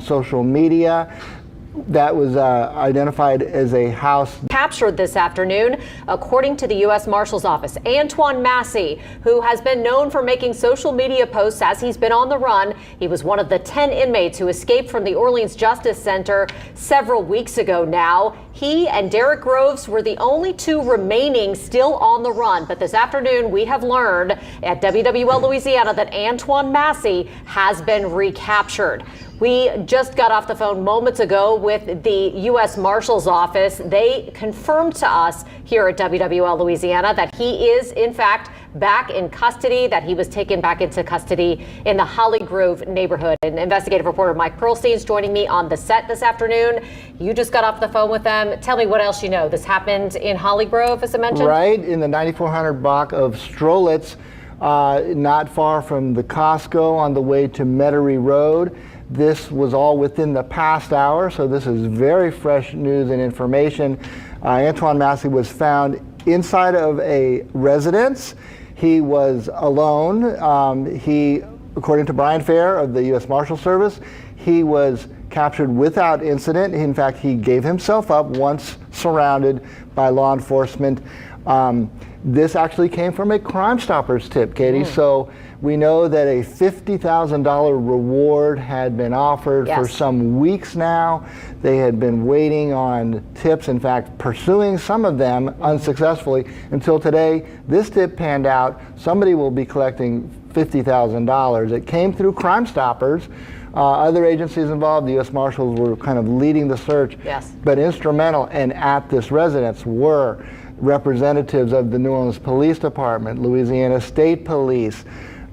social media that was identified as a house. Captured this afternoon, according to the U.S. Marshal's Office. Antoine Massey, who has been known for making social media posts as he's been on the run. He was one of the 10 inmates who escaped from the Orleans Justice Center several weeks ago now. He and Derrick Groves were the only two remaining still on the run. But this afternoon, we have learned at WWL Louisiana that Antoine Massey has been recaptured. We just got off the phone moments ago with the U.S. Marshal's Office. They confirmed to us here at WWL Louisiana that he is, in fact, back in custody, that he was taken back into custody in the Hollygrove neighborhood. And investigative reporter Mike Pearlstein is joining me on the set this afternoon. You just got off the phone with them. Tell me what else you know. This happened in Hollygrove, as I mentioned? Right, in the 9400 block of Strolitz, not far from the Costco on the way to Metairie Road. This was all within the past hour, so this is very fresh news and information. Antoine Massey was found inside of a residence. He was alone. According to Brian Fair of the U.S. Marshal Service, he was captured without incident. In fact, he gave himself up once surrounded by law enforcement. This actually came from a Crime Stoppers tip, Katie. So we know that a $50,000 reward had been offered for some weeks now. They had been waiting on tips, in fact, pursuing some of them unsuccessfully until today. This tip panned out. Somebody will be collecting $50,000. It came through Crime Stoppers. Other agencies involved, the U.S. Marshals were kind of leading the search, but instrumental and at this residence were representatives of the New Orleans Police Department, Louisiana State Police,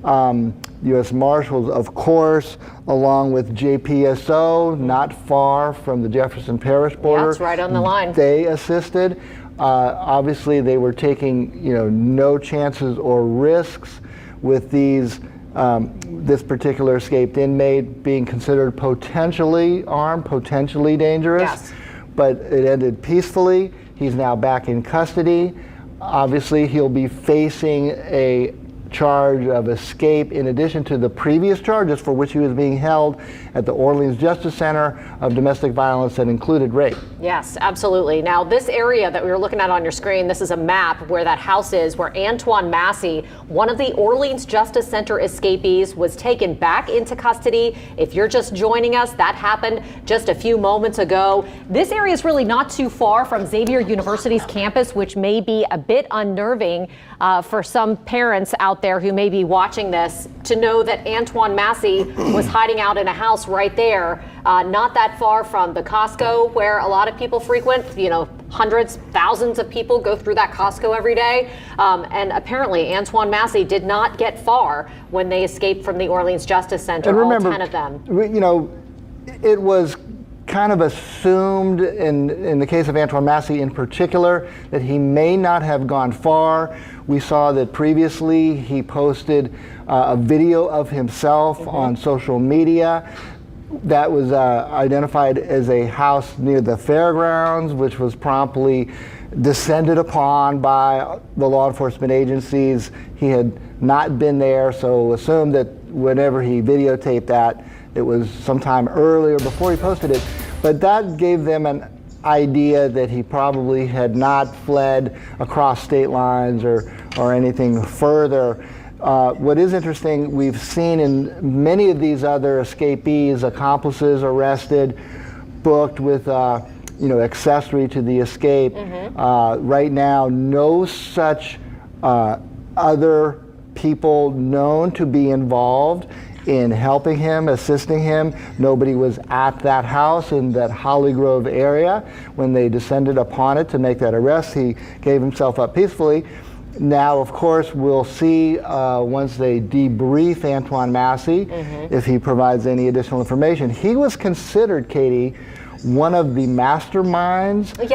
U.S. Marshals, of course, along with JPSO, not far from the Jefferson Parish border. Yeah, it's right on the line. They assisted. Obviously, they were taking, no chances or risks with these. This particular escaped inmate being considered potentially armed, potentially dangerous, but it ended peacefully. He's now back in custody. Obviously, he'll be facing a charge of escape in addition to the previous charges for which he was being held at the Orleans Justice Center of domestic violence that included rape. Yes, absolutely. Now, this area that we were looking at on your screen, this is a map where that house is, where Antoine Massey, one of the Orleans Justice Center escapees, was taken back into custody. If you're just joining us, that happened just a few moments ago. This area is really not too far from Xavier University's campus, which may be a bit unnerving for some parents out there who may be watching this, to know that Antoine Massey was hiding out in a house right there, not that far from the Costco, where a lot of people frequent. Hundreds, thousands of people go through that Costco every day. And apparently Antoine Massey did not get far when they escaped from the Orleans Justice Center, and remember, all 10 of them. It was kind of assumed in the case of Antoine Massey in particular that he may not have gone far. We saw that previously he posted a video of himself on social media that was identified as a house near the fairgrounds, which was promptly descended upon by the law enforcement agencies. He had not been there, so assumed that whenever he videotaped that, it was sometime earlier before he posted it. But that gave them an idea that he probably had not fled across state lines or anything further. What is interesting, we've seen in many of these other escapees, accomplices arrested, booked with accessory to the escape. Right now, no such other people known to be involved in helping him, assisting him. Nobody was at that house in that Hollygrove area when they descended upon it to make that arrest. He gave himself up peacefully. Now, of course, we'll see once they debrief Antoine Massey if he provides any additional information. He was considered, Katie, one of the masterminds of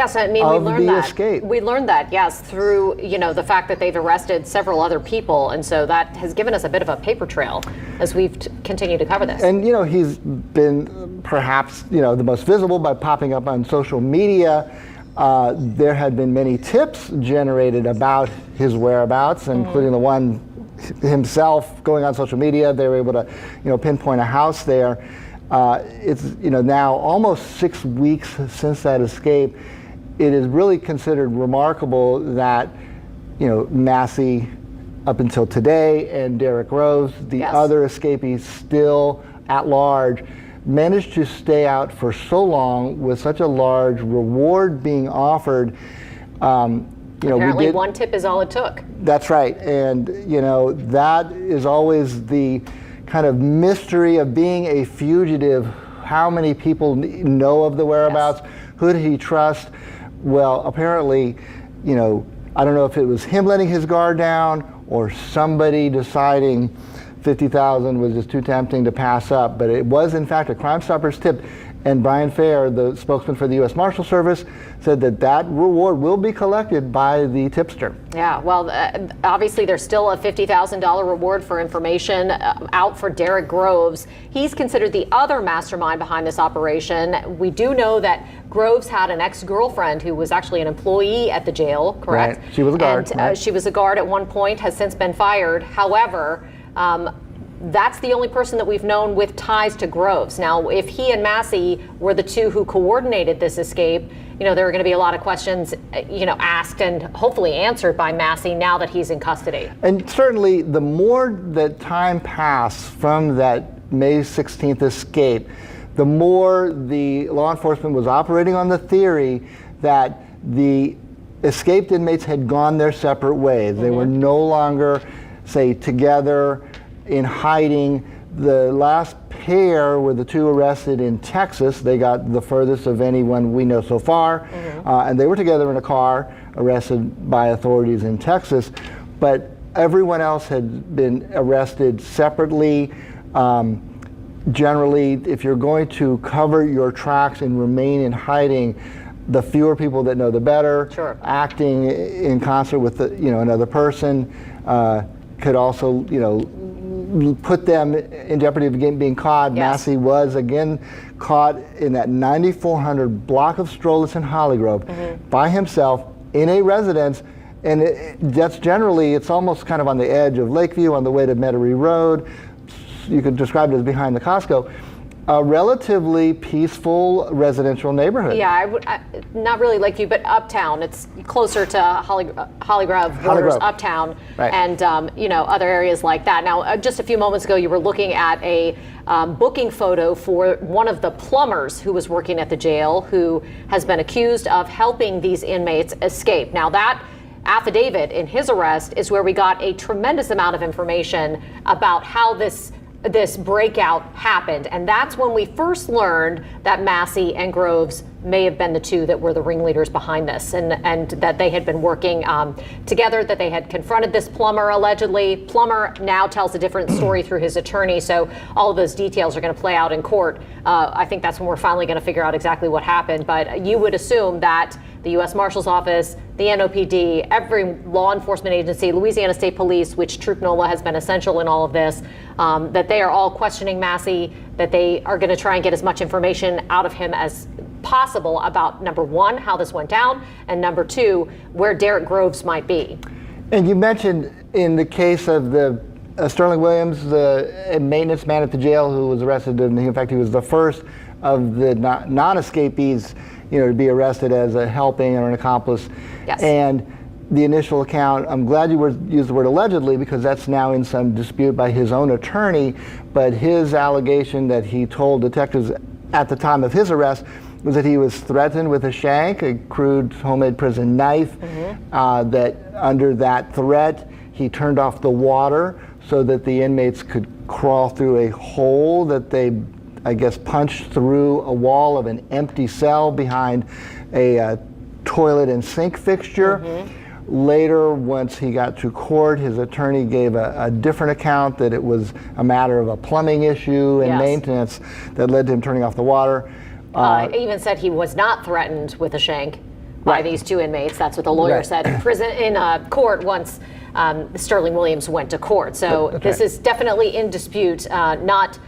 the escape. We learned that, yes, through the fact that they've arrested several other people, and so that has given us a bit of a paper trail as we've continued to cover this. And he's been perhaps the most visible by popping up on social media. There had been many tips generated about his whereabouts, including the one himself going on social media. They were able to pinpoint a house there. It's now almost 6 weeks since that escape. It is really considered remarkable that Massey, up until today, and Derrick Groves, the other escapees still at large, managed to stay out for so long with such a large reward being offered. Apparently, one tip is all it took. That's right, and that is always the kind of mystery of being a fugitive. How many people know of the whereabouts? Yes. Who did he trust? Well, apparently, I don't know if it was him letting his guard down or somebody deciding 50,000 was just too tempting to pass up, but it was in fact a Crime Stoppers tip. And Brian Fair, the spokesman for the U.S. Marshal Service, said that reward will be collected by the tipster. Yeah, well, obviously there's still a $50,000 reward for information out for Derrick Groves. He's considered the other mastermind behind this operation. We do know that Groves had an ex-girlfriend who was actually an employee at the jail, correct? Right. She was a guard. And right. She was a guard at one point, has since been fired. However, that's the only person that we've known with ties to Groves. Now, if he and Massey were the two who coordinated this escape, there are going to be a lot of questions, asked and hopefully answered by Massey now that he's in custody. And certainly, the more that time passed from that May 16th escape, the more the law enforcement was operating on the theory that the escaped inmates had gone their separate ways. They were no longer, say, together in hiding. The last pair were the two arrested in Texas. They got the furthest of anyone we know so far, and they were together in a car, arrested by authorities in Texas. But everyone else had been arrested separately. Generally, if you're going to cover your tracks and remain in hiding, the fewer people that know, the better. Sure. Acting in concert with another person could also put them in jeopardy of being caught. Yes. Massey was again caught in that 9400 block of Strollis in Hollygrove by himself in a residence, and that's generally, it's almost kind of on the edge of Lakeview on the way to Metairie Road. You could describe it as behind the Costco. A relatively peaceful residential neighborhood. Yeah, not really Lakeview, but Uptown. It's closer to Hollygrove, borders Uptown, right. And other areas like that. Now, just a few moments ago, you were looking at a booking photo for one of the plumbers who was working at the jail, who has been accused of helping these inmates escape. Now, that affidavit in his arrest is where we got a tremendous amount of information about how this breakout happened. And that's when we first learned that Massey and Groves may have been the two that were the ringleaders behind this, and that they had been working together, that they had confronted this plumber allegedly. Plumber now tells a different story through his attorney, so all of those details are going to play out in court. I think that's when we're finally going to figure out exactly what happened, but you would assume that the U.S. Marshal's Office, the NOPD, every law enforcement agency, Louisiana State Police, which Troop NOLA has been essential in all of this, that they are all questioning Massey, that they are going to try and get as much information out of him as possible about, number one, how this went down, and number two, where Derrick Groves might be. And you mentioned in the case of the Sterling Williams, the maintenance man at the jail who was arrested, and in fact he was the first of the non-escapees to be arrested as a helping or an accomplice. Yes. And the initial account, I'm glad you used the word allegedly, because that's now in some dispute by his own attorney, but his allegation that he told detectives at the time of his arrest was that he was threatened with a shank, a crude homemade prison knife, that under that threat he turned off the water so that the inmates could crawl through a hole that they, I guess, punched through a wall of an empty cell behind a toilet and sink fixture. Later, once he got to court, his attorney gave a different account, that it was a matter of a plumbing issue and maintenance that led to him turning off the water. He even said he was not threatened with a shank by these two inmates. That's what the lawyer said in court once Sterling Williams went to court. So this is definitely in dispute, not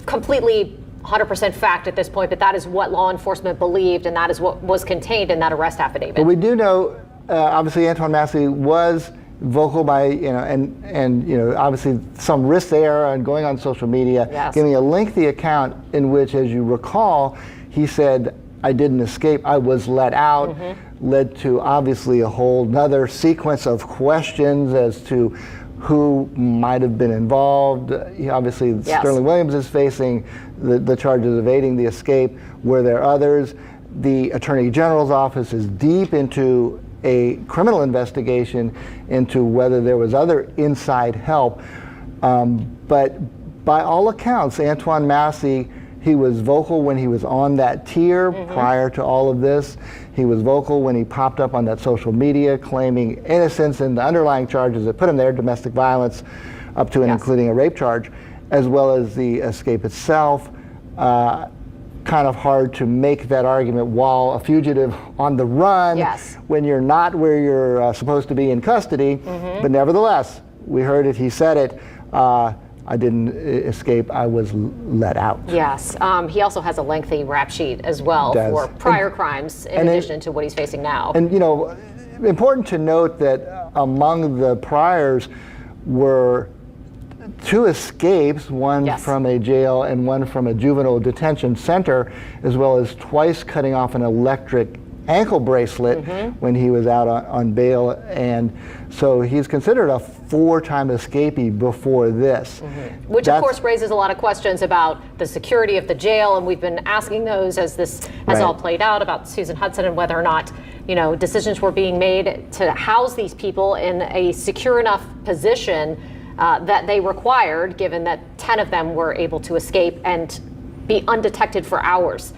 completely 100% fact at this point, but that is what law enforcement believed, and that is what was contained in that arrest affidavit. But we do know, obviously, Antoine Massey was vocal by, and obviously some risk there on going on social media, yes. giving a lengthy account in which, as you recall, he said, I didn't escape, I was let out, led to obviously a whole nother sequence of questions as to who might have been involved. Obviously, yes. Sterling Williams is facing the charges of aiding the escape. Were there others? The Attorney General's office is deep into a criminal investigation into whether there was other inside help. But by all accounts, Antoine Massey, he was vocal when he was on that tier prior to all of this. He was vocal when he popped up on that social media claiming innocence in the underlying charges that put him there, domestic violence, up to and yes. including a rape charge, as well as the escape itself. Kind of hard to make that argument while a fugitive on the run, yes. when you're not where you're supposed to be in custody. But nevertheless, we heard it, he said it, I didn't escape, I was let out. Yes, he also has a lengthy rap sheet as well for prior crimes in addition to what he's facing now. And important to note that among the priors were 2 escapes, one yes. from a jail and one from a juvenile detention center, as well as twice cutting off an electric ankle bracelet when he was out on bail. And so he's considered a 4-time escapee before this. Which of course raises a lot of questions about the security of the jail, and we've been asking those as this has all played out about Susan Hudson and whether or not decisions were being made to house these people in a secure enough position that they required, given that 10 of them were able to escape and be undetected for hours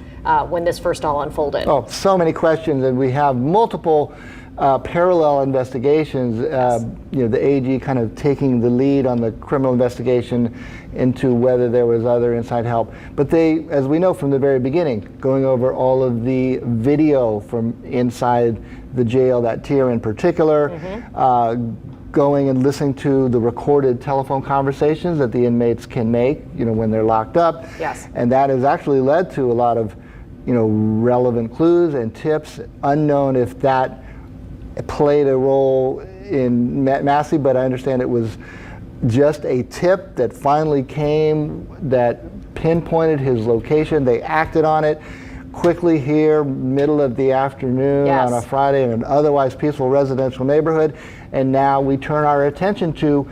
when this first all unfolded. Oh, so many questions, and we have multiple parallel investigations. The AG kind of taking the lead on the criminal investigation into whether there was other inside help. But they, as we know from the very beginning, going over all of the video from inside the jail, that tier in particular, going and listening to the recorded telephone conversations that the inmates can make, when they're locked up. Yes. And that has actually led to a lot of, relevant clues and tips, unknown if that played a role in Massey, but I understand it was just a tip that finally came that pinpointed his location. They acted on it quickly here, middle of the afternoon on a Friday in an otherwise peaceful residential neighborhood. And now we turn our attention to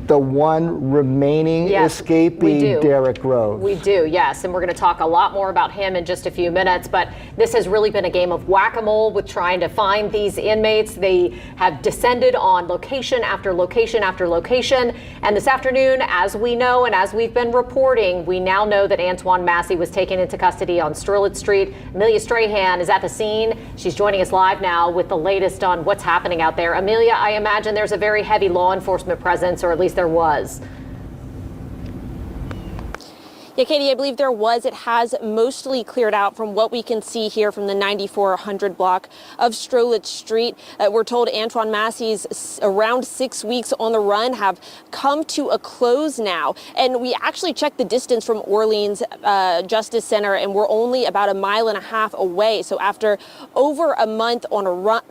the one remaining escapee, Derrick Groves. We do, yes, and we're going to talk a lot more about him in just a few minutes, but this has really been a game of whack-a-mole with trying to find these inmates. They have descended on location after location after location, and this afternoon, as we know and as we've been reporting, we now know that Antoine Massey was taken into custody on Strelitz Street. Amelia Strahan is at the scene. She's joining us live now with the latest on what's happening out there. Amelia, I imagine there's a very heavy law enforcement presence, or at least there was. Yeah, Katie, I believe there was. It has mostly cleared out from what we can see here from the 9400 block of Strelitz Street. We're told Antoine Massey's around 6 weeks on the run have come to a close now. And we actually checked the distance from Orleans Justice Center, and we're only about 1.5 miles away. So after over a month on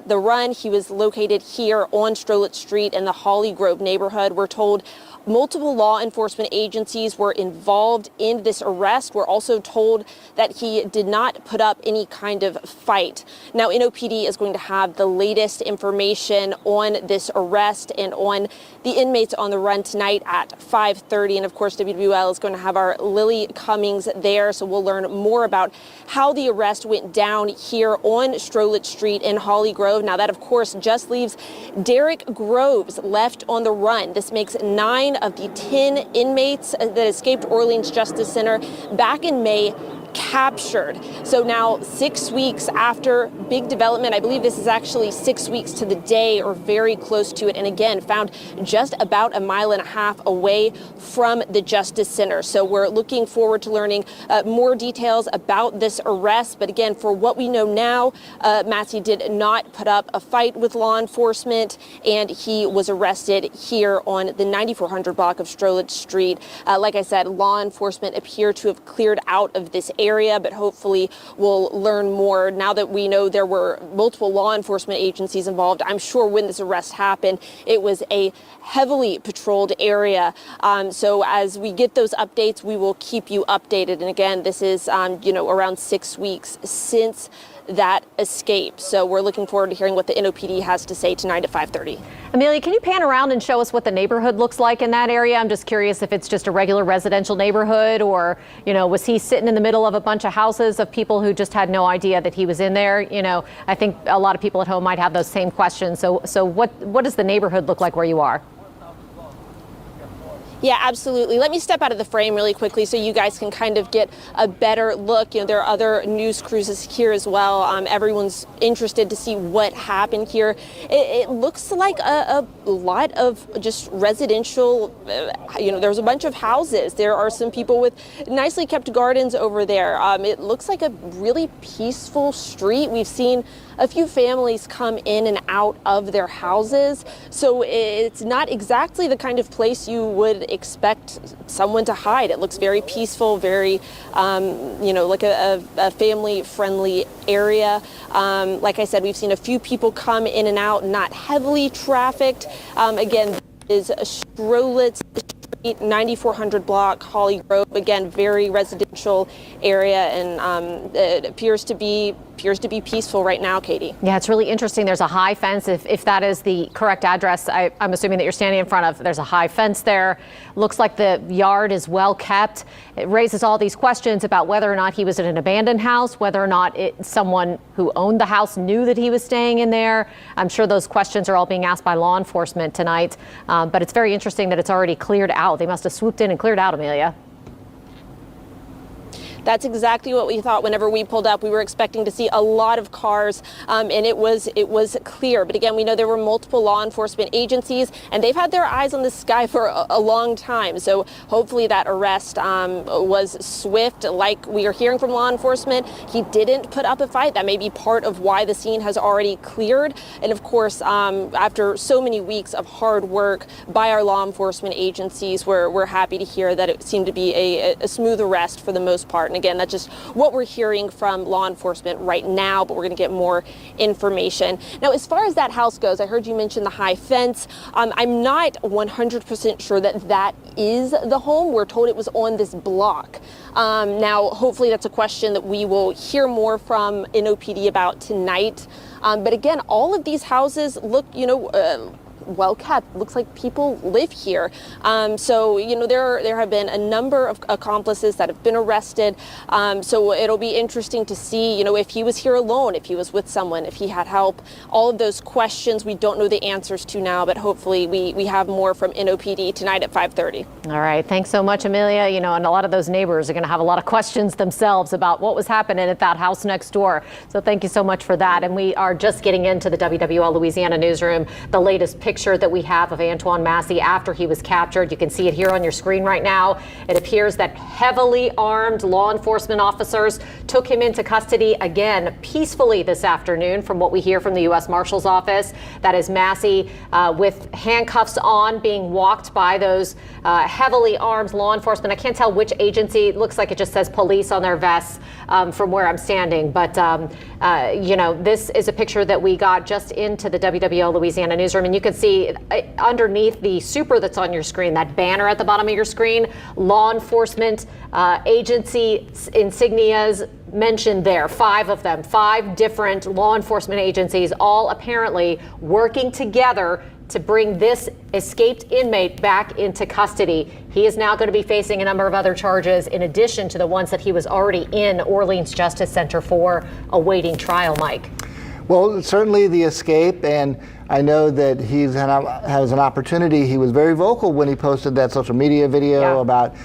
the run, he was located here on Strelitz Street in the Hollygrove neighborhood. We're told multiple law enforcement agencies were involved in this arrest. We're also told that he did not put up any kind of fight. Now, NOPD is going to have the latest information on this arrest and on the inmates on the run tonight at 5:30. And of course, WWL is going to have our Lily Cummings there. So we'll learn more about how the arrest went down here on Strelitz Street in Hollygrove. Now, that, of course, just leaves Derrick Groves left on the run. This makes 9 of the 10 inmates that escaped Orleans Justice Center back in May captured. So now 6 weeks after big development, I believe this is actually 6 weeks to the day or very close to it. And again, found just about 1.5 miles away from the Justice Center. So we're looking forward to learning more details about this arrest. But again, for what we know now, Massey did not put up a fight with law enforcement, and he was arrested here on the 9400 block of Strelitz Street. Like I said, law enforcement appear to have cleared out of this area. area, but hopefully we'll learn more now that we know there were multiple law enforcement agencies involved. I'm sure when this arrest happened, it was a heavily patrolled area. So as we get those updates, we will keep you updated. And again, this is, around 6 weeks since that escape. So we're looking forward to hearing what the NOPD has to say tonight at 5:30. Amelia, can you pan around and show us what the neighborhood looks like in that area? I'm just curious if it's just a regular residential neighborhood or, was he sitting in the middle of a bunch of houses of people who just had no idea that he was in there? I think a lot of people at home might have those same questions. So what does the neighborhood look like where you are? Yeah, absolutely. Let me step out of the frame really quickly so you guys can kind of get a better look. There are other news crews here as well. Everyone's interested to see what happened here. It looks like a lot of just residential, there's a bunch of houses. There are some people with nicely kept gardens over there. It looks like a really peaceful street. We've seen a few families come in and out of their houses. So it's not exactly the kind of place you would expect someone to hide. It looks very peaceful, very, like a family-friendly area. Like I said, we've seen a few people come in and out, not heavily trafficked. Again, is Strolitz Street, 9400 block, Hollygrove. Again, very residential area, and it appears to be peaceful right now, Katie. Yeah, it's really interesting. There's a high fence. If that is the correct address, I'm assuming that you're standing in front of. There's a high fence there. Looks like the yard is well kept. It raises all these questions about whether or not he was in an abandoned house, whether or not someone who owned the house knew that he was staying in there. I'm sure those questions are all being asked by law enforcement tonight. But it's very interesting that it's already cleared out. They must have swooped in and cleared out, Amelia. That's exactly what we thought whenever we pulled up. We were expecting to see a lot of cars, and it was clear. But again, we know there were multiple law enforcement agencies, and they've had their eyes on this guy for a long time. So hopefully that arrest was swift. Like we are hearing from law enforcement, he didn't put up a fight. That may be part of why the scene has already cleared. And of course, after so many weeks of hard work by our law enforcement agencies, we're happy to hear that it seemed to be a smooth arrest for the most part. And again, that's just what we're hearing from law enforcement right now, but we're going to get more information. Now, as far as that house goes, I heard you mention the high fence. I'm not 100% sure that is the home. We're told it was on this block. Now, hopefully that's a question that we will hear more from NOPD about tonight. But again, all of these houses look, well kept. Looks like people live here. So there have been a number of accomplices that have been arrested. So it'll be interesting to see, if he was here alone, if he was with someone, if he had help. All of those questions we don't know the answers to now, but hopefully we have more from NOPD tonight at 5:30. All right. Thanks so much, Amelia. And a lot of those neighbors are going to have a lot of questions themselves about what was happening at that house next door. So thank you so much for that. And we are just getting into the WWL Louisiana newsroom. The latest picture that we have of Antoine Massey after he was captured. You can see it here on your screen right now. It appears that heavily armed law enforcement officers took him into custody again peacefully this afternoon, from what we hear from the U.S. Marshal's office. That is Massey with handcuffs on, being walked by those heavily armed law enforcement. I can't tell which agency. It looks like it just says police on their vests from where I'm standing. But, this is a picture that we got just into the WWL Louisiana newsroom. And you can see underneath the super that's on your screen, that banner at the bottom of your screen, law enforcement agency insignias mentioned there, 5 of them, 5 different law enforcement agencies, all apparently working together to bring this escaped inmate back into custody. He is now going to be facing a number of other charges in addition to the ones that he was already in Orleans Justice Center for, awaiting trial, Mike. Well, certainly the escape, and I know that has an opportunity. He was very vocal when he posted that social media video about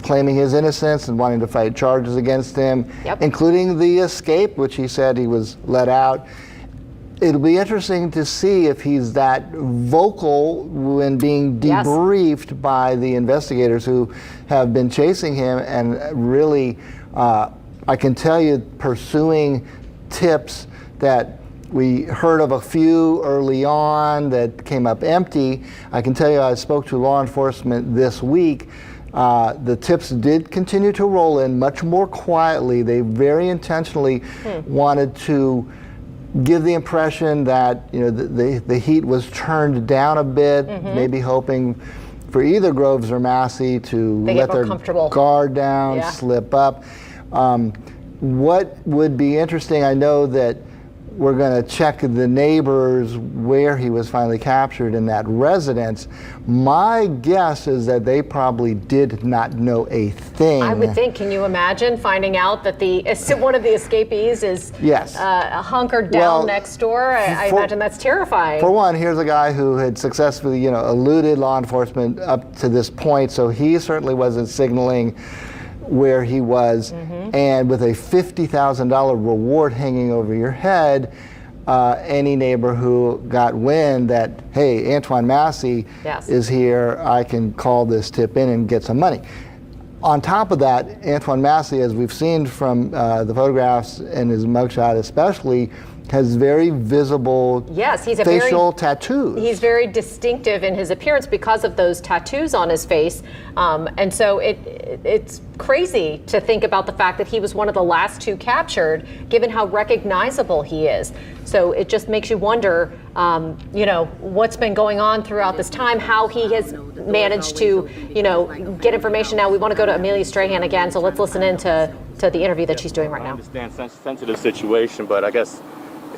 claiming his innocence and wanting to fight charges against him, including the escape, which he said he was let out. It'll be interesting to see if he's that vocal when being debriefed by the investigators who have been chasing him and really, I can tell you, pursuing tips that we heard of a few early on that came up empty. I can tell you I spoke to law enforcement this week The tips did continue to roll in much more quietly. They very intentionally wanted to give the impression that the heat was turned down a bit, maybe hoping for either Groves or Massey to let their guard down, slip up. What would be interesting, I know that we're going to check the neighbors where he was finally captured in that residence. My guess is that they probably did not know a thing. I would think. Can you imagine finding out that one of the escapees is hunkered down next door? I imagine that's terrifying. For one, here's a guy who had successfully, eluded law enforcement up to this point, so he certainly wasn't signaling where he was, and with a $50,000 reward hanging over your head, any neighbor who got wind that, hey, Antoine Massey is here, I can call this tip in and get some money. On top of that, Antoine Massey, as we've seen from the photographs and his mugshot especially, has very visible facial tattoos. He's very distinctive in his appearance because of those tattoos on his face. And so it's crazy to think about the fact that he was one of the last two captured, given how recognizable he is. So it just makes you wonder, what's been going on throughout this time, how he has managed to, get information. Now we want to go to Amelia Strahan again, so let's listen in to the interview that she's doing right now. I understand sensitive situation, but I guess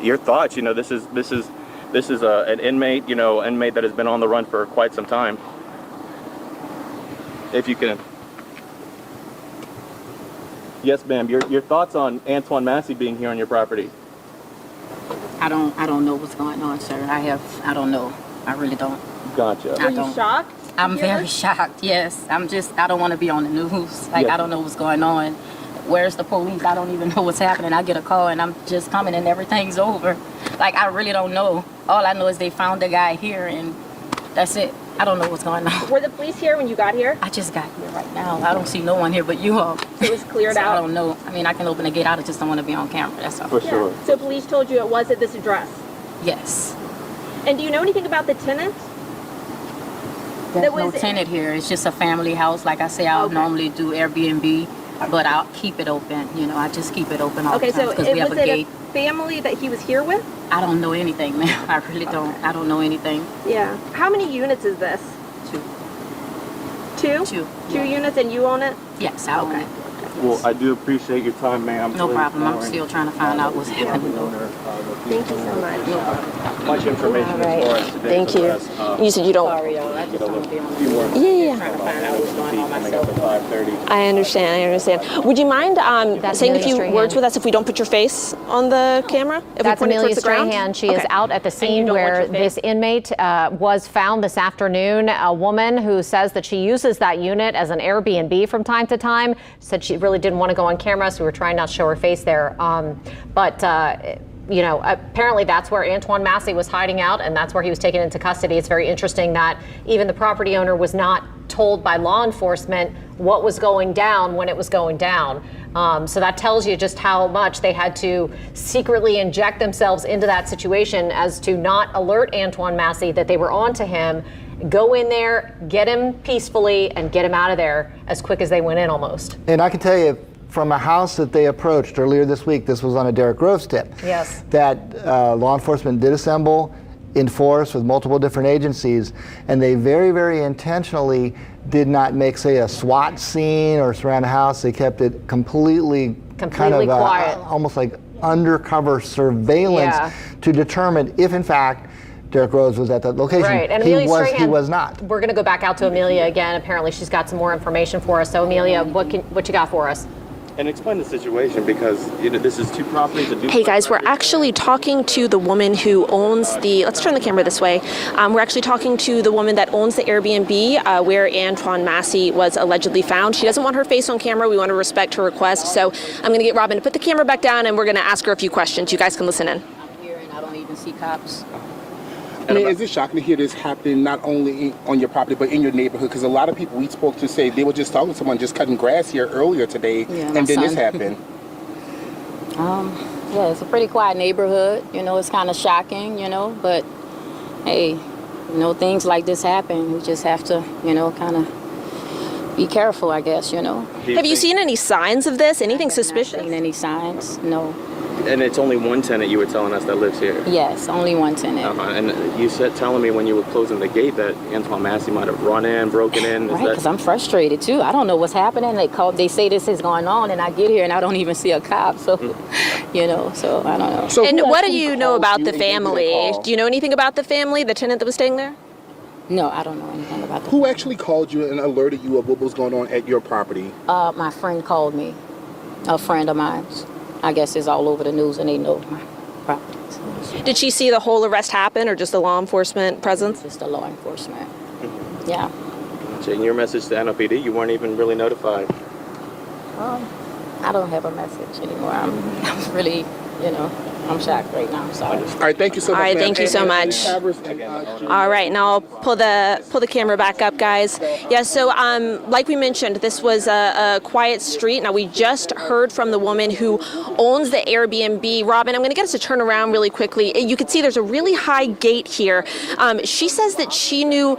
your thoughts, this is an inmate, inmate that has been on the run for quite some time. If you can. Yes, ma'am. Your thoughts on Antoine Massey being here on your property? I don't know what's going on, sir. I don't know. I really don't. Gotcha. Are you shocked? I'm very shocked. Yes. I don't want to be on the news. I don't know what's going on. Where's the police? I don't even know what's happening. I get a call and I'm just coming and everything's over. I really don't know. All I know is they found the guy here and that's it. I don't know what's going on. Were the police here when you got here? I just got here right now. I don't see no one here but you all. So it was cleared out? I don't know. I mean, I can open the gate out. I just don't want to be on camera. That's all. For sure. So police told you it was at this address? Yes. And do you know anything about the tenant? There's no tenant here. It's just a family house. Like I say, I'll normally do Airbnb, but I'll keep it open. I just keep it open all the time because we have a gate. A family that he was here with? I don't know anything, ma'am. I really don't. I don't know anything. Yeah. How many units is this? Two. Two units, and you own it? Yes, I own it. Well, I do appreciate your time, ma'am. No problem. I'm still trying to find out what's happening. Thank you so much. Much information as far as today. Thank you. You said you don't. Sorry, y'all. I just don't want to be on the Yeah. trying to find out what's going on myself. I understand. Would you mind saying a few words with us if we don't put your face on the camera? If That's we point it Amelia towards the ground? Strahan. She is out at the scene where this inmate was found this afternoon. A woman who says that she uses that unit as an Airbnb from time to time said she really didn't want to go on camera, so we were trying not to show her face there. Apparently that's where Antoine Massey was hiding out, and that's where he was taken into custody. It's very interesting that even the property owner was not told by law enforcement what was going down when it was going down. So that tells you just how much they had to secretly inject themselves into that situation as to not alert Antoine Massey that they were on to him, go in there, get him peacefully, and get him out of there as quick as they went in almost. And I can tell you, from a house that they approached earlier this week, this was on a Derrick Groves tip, that law enforcement did assemble in force with multiple different agencies, and they very, very intentionally did not make, say, a SWAT scene or surround a house. They kept it completely kind of quiet. Almost like undercover surveillance to determine if, in fact, Derrick Groves was at that location. Right, and he Amelia was not. We're going to go back out to Amelia again. Apparently, she's got some more information for us. So, Amelia, what you got for us? And explain the situation, because this is two properties. Hey guys, we're actually talking to the woman who owns let's turn the camera this way. We're actually talking to the woman that owns the Airbnb where Antoine Massey was allegedly found. She doesn't want her face on camera. We want to respect her request. So I'm going to get Robin to put the camera back down, and we're going to ask her a few questions. You guys can listen in. I'm here and I don't even see cops. I mean, is it shocking to hear this happening not only on your property but in your neighborhood? Because a lot of people we spoke to say they were just talking to someone just cutting grass here earlier today, and then this happened. Yeah, it's a pretty quiet neighborhood. It's kind of shocking, but hey, things like this happen. We just have to, kind of be careful, I guess, you know. Have you seen any signs of this? Anything Not suspicious? seen any signs? No. And it's only one tenant you were telling us that lives here. Yes, only one tenant. And you said telling me when you were closing the gate that Antoine Massey might have run in, broken in. Right, because I'm frustrated too. I don't know what's happening. They say this is going on, and I get here and I don't even see a cop. So, you know, so I don't know. So And who what do actually you know called about you the and gave you family? call? Do you know anything about the family, the tenant that was staying there? No, I don't know anything about that. Who actually called you and alerted you of what was going on at your property? My friend called me. A friend of mine. I guess it's all over the news, and they know my property. Did she see the whole arrest happen, or just the law enforcement presence? Just the law enforcement. Yeah. So in your message to NOPD, you weren't even really notified. I don't have a message anymore. I'm really, you know, I'm shocked right now. I'm sorry. All right, thank you so much. All right, ma'am. thank you so And much. Travers and, All right, now I'll pull the camera back up, guys. Yeah, so like we mentioned, this was a quiet street. Now we just heard from the woman who owns the Airbnb. Robin, I'm going to get us to turn around really quickly. You can see there's a really high gate here. She says that she knew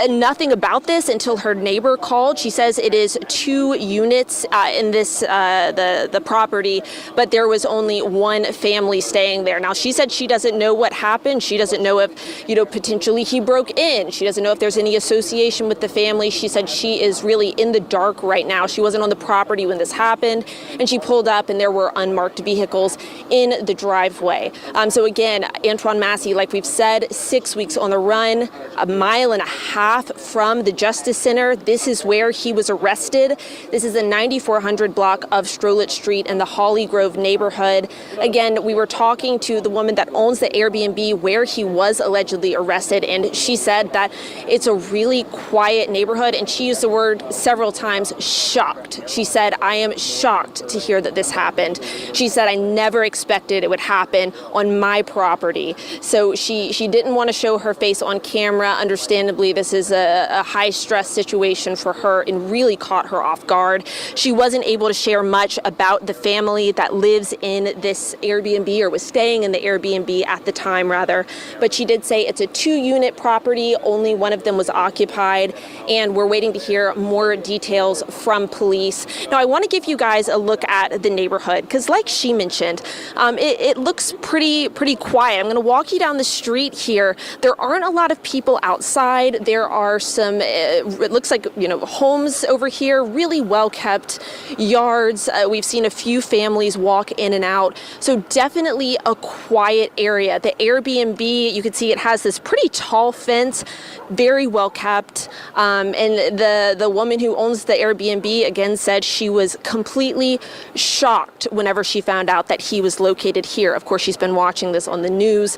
nothing about this until her neighbor called. She says it is 2 units in this the property, but there was only one family staying there. Now she said she doesn't know what happened. She doesn't know if, you know, potentially he broke in. She doesn't know if there's any association with the family. She said she is really in the dark right now. She wasn't on the property when this happened, and she pulled up and there were unmarked vehicles in the driveway. So again, Antoine Massey, like we've said, 6 weeks on the run, 1.5 miles from the Justice Center. This is where he was arrested. This is the 9400 block of Strolich Street in the Hollygrove neighborhood. Again, we were talking to the woman that owns the Airbnb where he was allegedly arrested, and she said that it's a really quiet neighborhood, and she used the word several times, shocked. She said, I am shocked to hear that this happened. She said, I never expected it would happen on my property. So she didn't want to show her face on camera. Understandably, this is a high stress situation for her and really caught her off guard. She wasn't able to share much about the family that lives in this Airbnb, or was staying in the Airbnb at the time, rather. But she did say it's a 2-unit property. Only one of them was occupied, and we're waiting to hear more details from police. Now, I want to give you guys a look at the neighborhood, because like she mentioned, it looks pretty quiet. I'm going to walk you down the street here. There aren't a lot of people outside. There are some, it looks like, you know, homes over here, really well-kept yards. We've seen a few families walk in and out. So definitely a quiet area. The Airbnb, you can see it has this pretty tall fence, very well kept. And the woman who owns the Airbnb again said she was completely shocked whenever she found out that he was located here. Of course, she's been watching this on the news.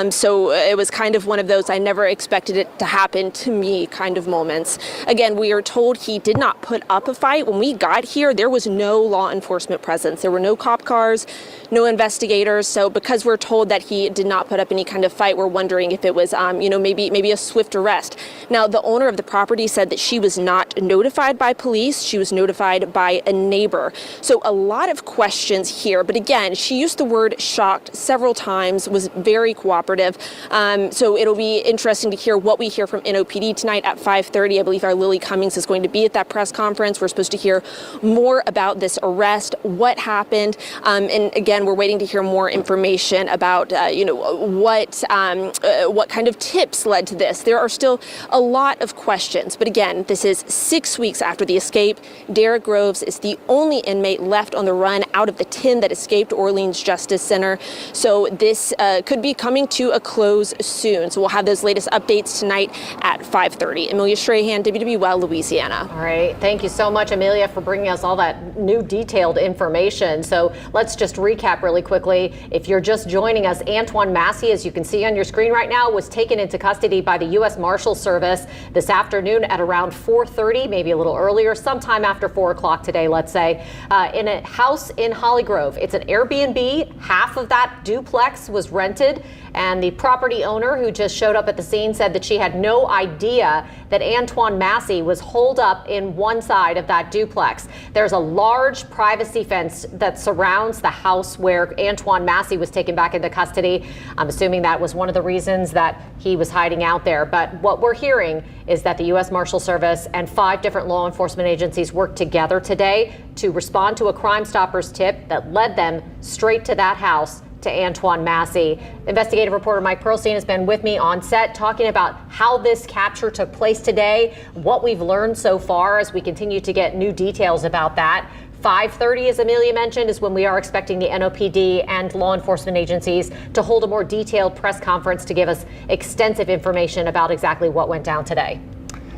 So it was kind of one of those I never expected it to happen to me kind of moments. Again, we are told he did not put up a fight. When we got here, there was no law enforcement presence. There were no cop cars, no investigators. So because we're told that he did not put up any kind of fight, we're wondering if it was, you know, maybe a swift arrest. Now, the owner of the property said that she was not notified by police. She was notified by a neighbor. So a lot of questions here. But again, she used the word shocked several times, was very cooperative. So it'll be interesting to hear what we hear from NOPD tonight at 5:30. I believe our Lily Cummings is going to be at that press conference. We're supposed to hear more about this arrest, what happened. And again, we're waiting to hear more information about, you know, what kind of tips led to this. There are still a lot of questions. But again, this is 6 weeks after the escape. Derrick Groves is the only inmate left on the run out of the 10 that escaped Orleans Justice Center. So this could be coming to a close soon. So we'll have those latest updates tonight at 5:30. Amelia Strahan, WWL, Louisiana. All right. Thank you so much, Amelia, for bringing us all that new detailed information. So let's just recap really quickly. If you're just joining us, Antoine Massey, as you can see on your screen right now, was taken into custody by the U.S. Marshals Service this afternoon at around 4:30, maybe a little earlier, sometime after 4 o'clock today, let's say, in a house in Hollygrove. It's an Airbnb. Half of that duplex was rented, and the property owner who just showed up at the scene said that she had no idea that Antoine Massey was holed up in one side of that duplex. There's a large privacy fence that surrounds the house where after Antoine Massey was taken back into custody. I'm assuming that was one of the reasons that he was hiding out there. But what we're hearing is that the U.S. Marshal Service and 5 different law enforcement agencies worked together today to respond to a Crime Stoppers tip that led them straight to that house, to Antoine Massey. Investigative reporter Mike Perlstein has been with me on set talking about how this capture took place today, what we've learned so far as we continue to get new details about that. 5:30, as Amelia mentioned, is when we are expecting the NOPD and law enforcement agencies to hold a more detailed press conference to give us extensive information about exactly what went down today.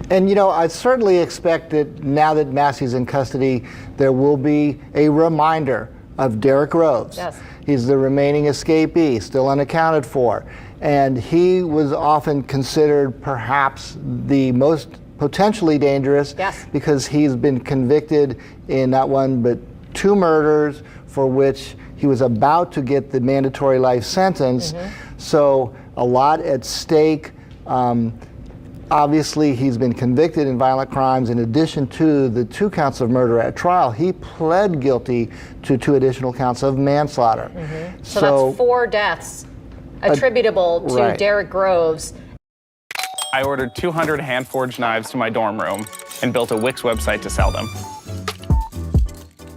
And, I certainly expect that now that Massey's in custody, there will be a reminder of Derrick Groves. Yes. He's the remaining escapee, still unaccounted for. And he was often considered perhaps the most potentially dangerous, yes, because he's been convicted in not one but 2 murders for which he was about to get the mandatory life sentence. So a lot at stake. Obviously, he's been convicted in violent crimes. In addition to the 2 counts of murder at trial, he pled guilty to 2 additional counts of manslaughter. So that's 4 deaths attributable to right. Derrick Groves. I ordered 200 hand-forged knives to my dorm room and built a Wix website to sell them.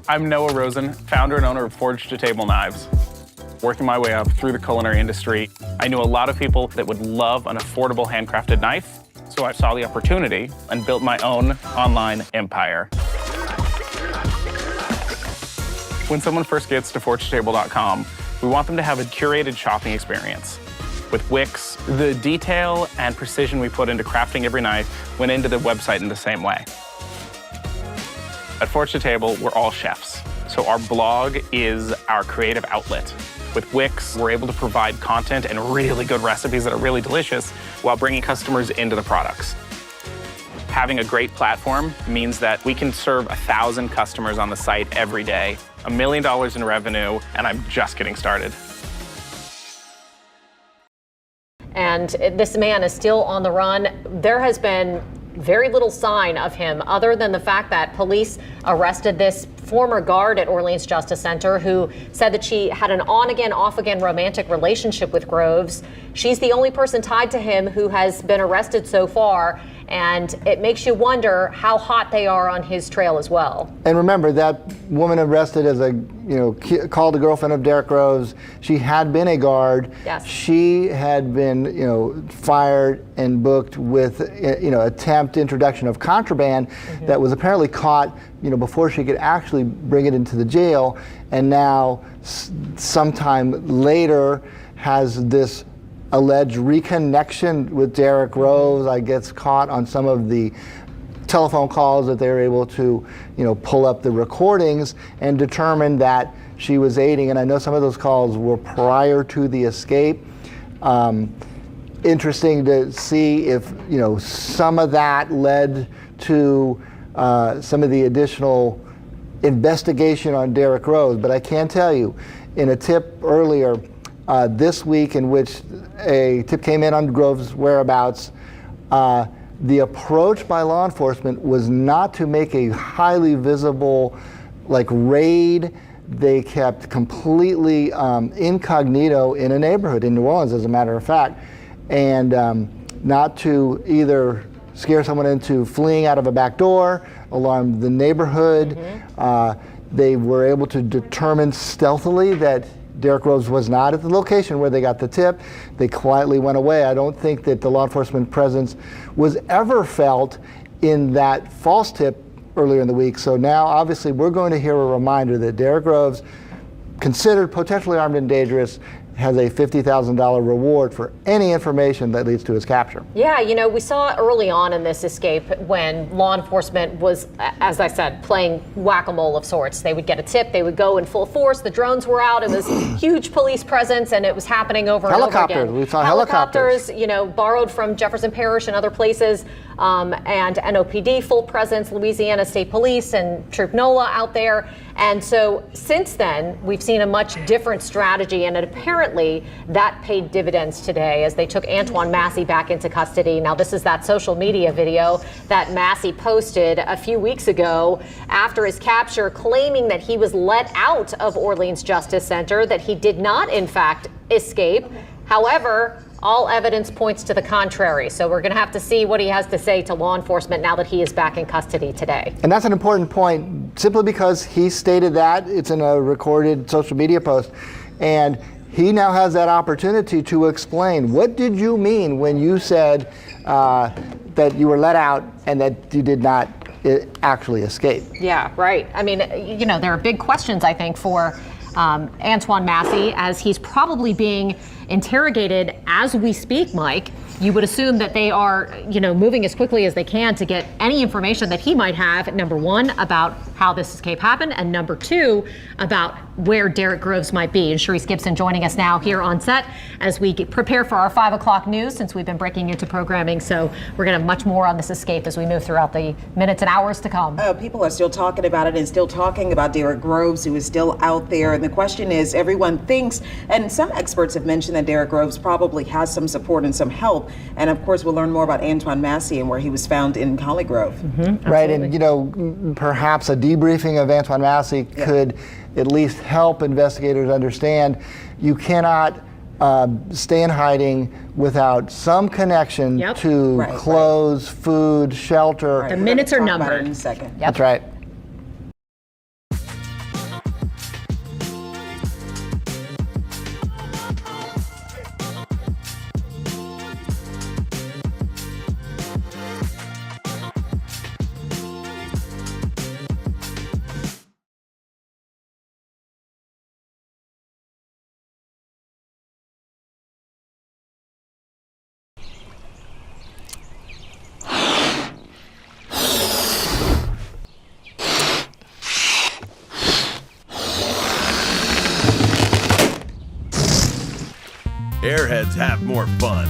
I'm Noah Rosen, founder and owner of Forged to Table Knives. Working my way up through the culinary industry, I knew a lot of people that would love an affordable handcrafted knife, so I saw the opportunity and built my own online empire. When someone first gets to forgetotable.com, we want them to have a curated shopping experience. With Wix, the detail and precision we put into crafting every knife went into the website in the same way. At Forge to Table, we're all chefs, so our blog is our creative outlet. With Wix, we're able to provide content and really good recipes that are really delicious while bringing customers into the products. Having a great platform means that we can serve 1,000 customers on the site every day, $1 million in revenue, and I'm just getting started. And this man is still on the run. There has been very little sign of him other than the fact that police arrested this former guard at Orleans Justice Center who said that she had an on-again, off-again romantic relationship with Groves. She's the only person tied to him who has been arrested so far, and it makes you wonder how hot they are on his trail as well. And remember, that woman arrested as called a girlfriend of Derrick Groves. She had been a guard. Yes. She had been, fired and booked with, attempt introduction of contraband that was apparently caught, before she could actually bring it into the jail. And now, sometime later, has this alleged reconnection with Derrick Groves. I guess caught on some of the telephone calls that they were able to, pull up the recordings and determine that she was aiding. And I know some of those calls were prior to the escape. Interesting to see if, some of that led to some of the additional investigation on Derrick Groves. But I can tell you, in a tip earlier this week in which a tip came in on Groves' whereabouts, the approach by law enforcement was not to make a highly visible raid. They kept completely incognito in a neighborhood in New Orleans, as a matter of fact, and not to either scare someone into fleeing out of a back door, alarm the neighborhood. They were able to determine stealthily that Derrick Groves was not at the location where they got the tip. They quietly went away. I don't think that the law enforcement presence was ever felt in that false tip earlier in the week. So now, obviously, we're going to hear a reminder that Derrick Groves, considered potentially armed and dangerous, has a $50,000 reward for any information that leads to his capture. Yeah, we saw early on in this escape when law enforcement was, as I said, playing whack-a-mole of sorts. They would get a tip, they would go in full force, the drones were out, it was huge police presence, and it was happening over and over again. Helicopters, we saw helicopters. Borrowed from Jefferson Parish and other places, and NOPD, full presence, Louisiana State Police and Troop NOLA out there. And so since then, we've seen a much different strategy, and it apparently apparently that paid dividends today as they took Antoine Massey back into custody. Now, this is that social media video that Massey posted a few weeks ago after his capture, claiming that he was let out of Orleans Justice Center, that he did not, in fact, escape. However, all evidence points to the contrary. So we're going to have to see what he has to say to law enforcement now that he is back in custody today. And that's an important point, simply because he stated that. It's in a recorded social media post. And he now has that opportunity to explain, what did you mean when you said that you were let out and that you did not actually escape? Yeah, right. I mean, you know, there are big questions, I think, for Antoine Massey, as he's probably being interrogated as we speak, Mike. You would assume that they are, you know, moving as quickly as they can to get any information that he might have, number one, about how this escape happened, and number two, about where Derrick Groves might be. And Sharice Gibson joining us now here on set as we prepare for our 5 o'clock news, since we've been breaking into programming. So we're going to have much more on this escape as we move throughout the minutes and hours to come. People are still talking about it and still talking about Derrick Groves, who is still out there. And the question is, everyone thinks, and some experts have mentioned that Derrick Groves probably has some support and some help. And of course, we'll learn more about Antoine Massey and where he was found in Hollygrove. Mm-hmm, right, and you know, perhaps a debriefing of Antoine Massey could at least help investigators understand you cannot stay in hiding without some connection to clothes, food, shelter. The minutes are numbered. Talk about it in a second. Yep. That's right. Airheads have more fun.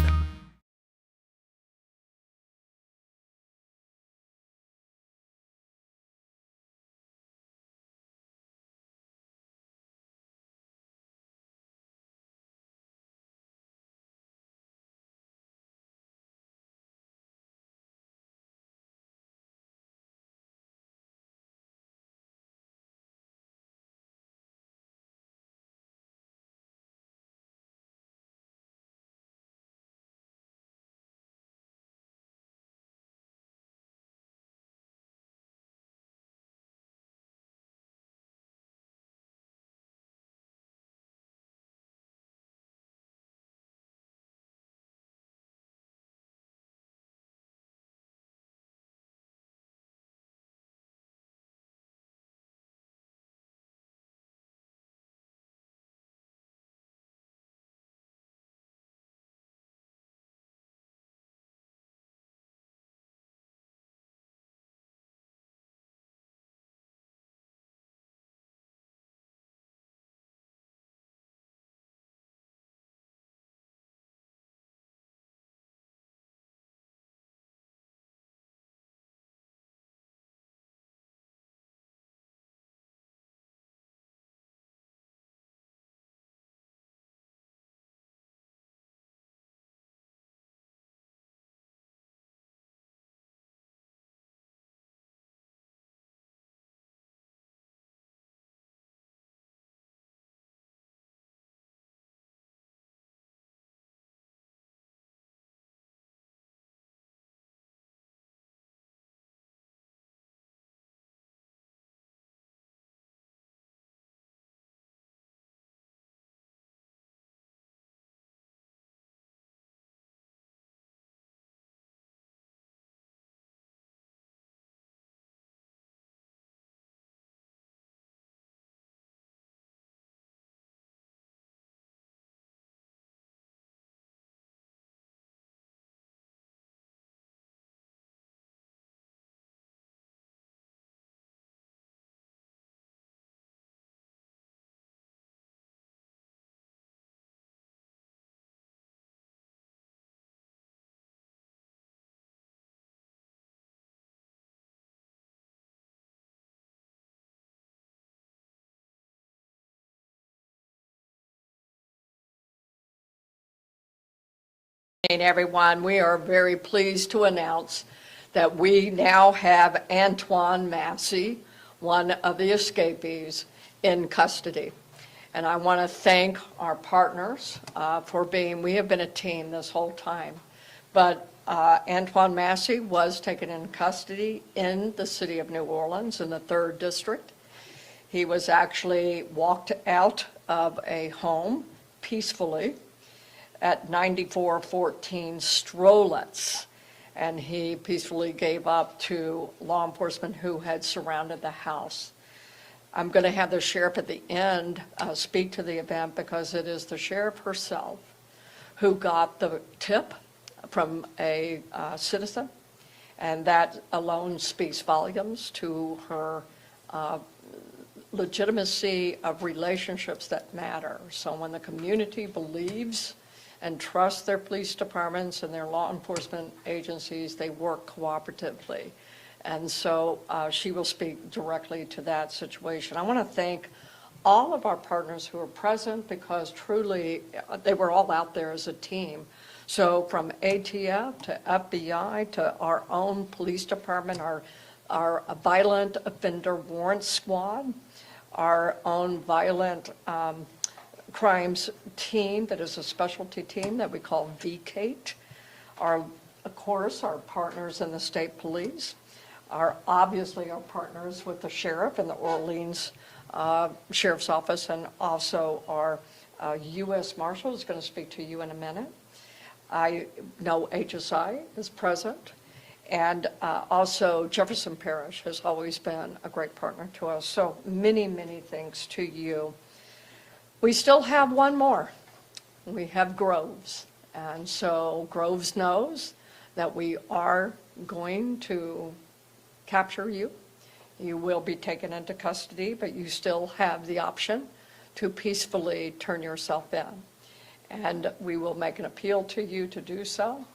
Everyone, we are very pleased to announce that we now have Antoine Massey, one of the escapees, in custody. And I want to thank our partners we have been a team this whole time. But Antoine Massey was taken in custody in the city of New Orleans in the 3rd District. He was actually walked out of a home peacefully at 9414 Strolitz, and he peacefully gave up to law enforcement who had surrounded the house. I'm going to have the sheriff at the end speak to the event, because it is the sheriff herself who got the tip from a citizen, and that alone speaks volumes to her legitimacy of relationships that matter. So when the community believes and trusts their police departments and their law enforcement agencies, they work cooperatively. And so she will speak directly to that situation. I want to thank all of our partners who are present, because truly they were all out there as a team. So from ATF to FBI to our own police department, our violent offender warrant squad, our own violent crimes team that is a specialty team that we call VCATE, of course, our partners in the state police, obviously our partners with the sheriff and the Orleans Sheriff's Office, and also our U.S. Marshal is going to speak to you in a minute. I know HSI is present, and also Jefferson Parish has always been a great partner to us. So many, many thanks to you. We still have one more. We have Groves. And so Groves knows that we are going to capture you. You will be taken into custody, but you still have the option to peacefully turn yourself in. And we will make an appeal to you to do so.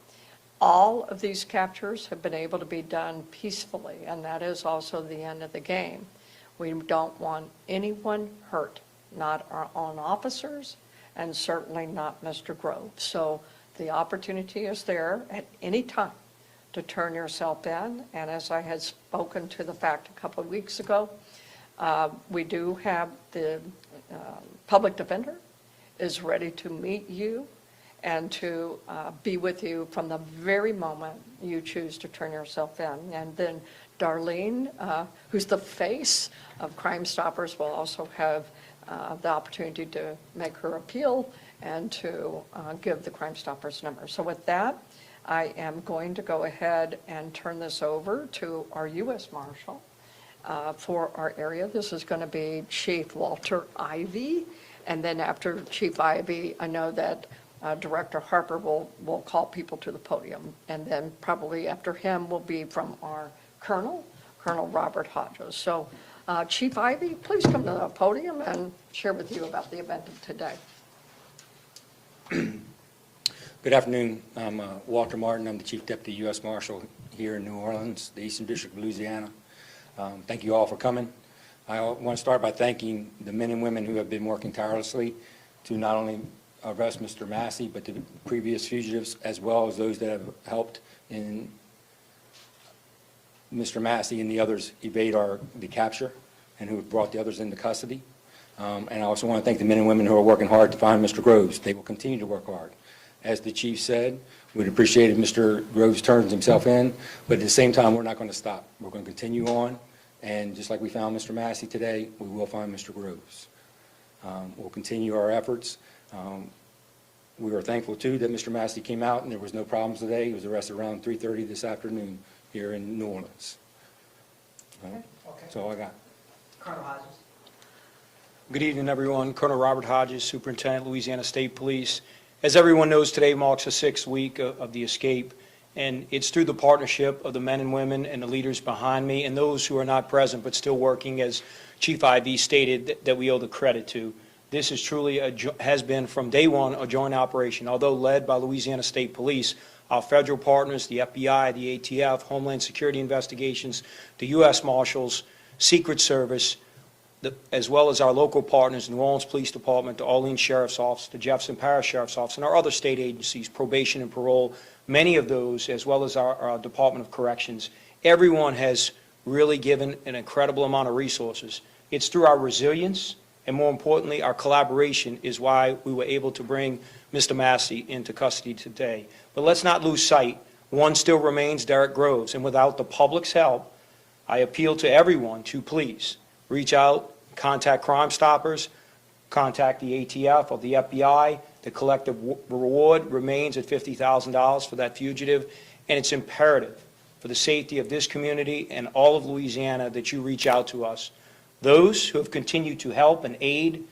All of these captures have been able to be done peacefully, and that is also the end of the game. We don't want anyone hurt, not our own officers, and certainly not Mr. Grove. So the opportunity is there at any time to turn yourself in. And as I had spoken to the fact a couple of weeks ago, we do have the public defender is ready to meet you and to be with you from the very moment you choose to turn yourself in. And then Darlene, who's the face of Crime Stoppers, will also have the opportunity to make her appeal and to give the Crime Stoppers number. So with that, I am going to go ahead and turn this over to our U.S. Marshal for our area. This is going to be Chief Walter Ivy. And then after Chief Ivy, I know that Director Harper will call people to the podium. And then probably after him will be from our Colonel Robert Hodges. So Chief Ivy, please come to the podium and share with you about the event of today. Good afternoon. I'm Walter Martin. I'm the Chief Deputy U.S. Marshal here in New Orleans, the Eastern District of Louisiana. Thank you all for coming. I want to start by thanking the men and women who have been working tirelessly to not only arrest Mr. Massey, but the previous fugitives, as well as those that have helped in Mr. Massey and the others evade the capture and who have brought the others into custody. And I also want to thank the men and women who are working hard to find Mr. Groves. They will continue to work hard. As the chief said, we'd appreciate if Mr. Groves turns himself in, but at the same time, we're not going to stop. We're going to continue on, and just like we found Mr. Massey today, we will find Mr. Groves. We'll continue our efforts. We were thankful, too, that Mr. Massey came out and there was no problems today. He was arrested around 3:30 this afternoon here in New Orleans. Okay. That's all I got. Colonel Hodges. Good evening, everyone. Colonel Robert Hodges, Superintendent, Louisiana State Police. As everyone knows, today marks the 6th week of the escape, and it's through the partnership of the men and women and the leaders behind me and those who are not present but still working, as Chief Ivy stated, that we owe the credit to. This is truly has been from day one a joint operation. Although led by Louisiana State Police, our federal partners, the FBI, the ATF, Homeland Security Investigations, the U.S. Marshals, Secret Service, as well as our local partners, New Orleans Police Department, the Orleans Sheriff's Office, the Jefferson Parish Sheriff's Office, and our other state agencies, probation and parole, many of those, as well as our Department of Corrections, everyone has really given an incredible amount of resources. It's through our resilience and, more importantly, our collaboration is why we were able to bring Mr. Massey into custody today. But let's not lose sight. One still remains Derrick Groves, and without the public's help, I appeal to everyone to please reach out, contact Crime Stoppers, contact the ATF or the FBI. The collective reward remains at $50,000 for that fugitive, and it's imperative for the safety of this community and all of Louisiana that you reach out to us. Those who have continued to help and aid,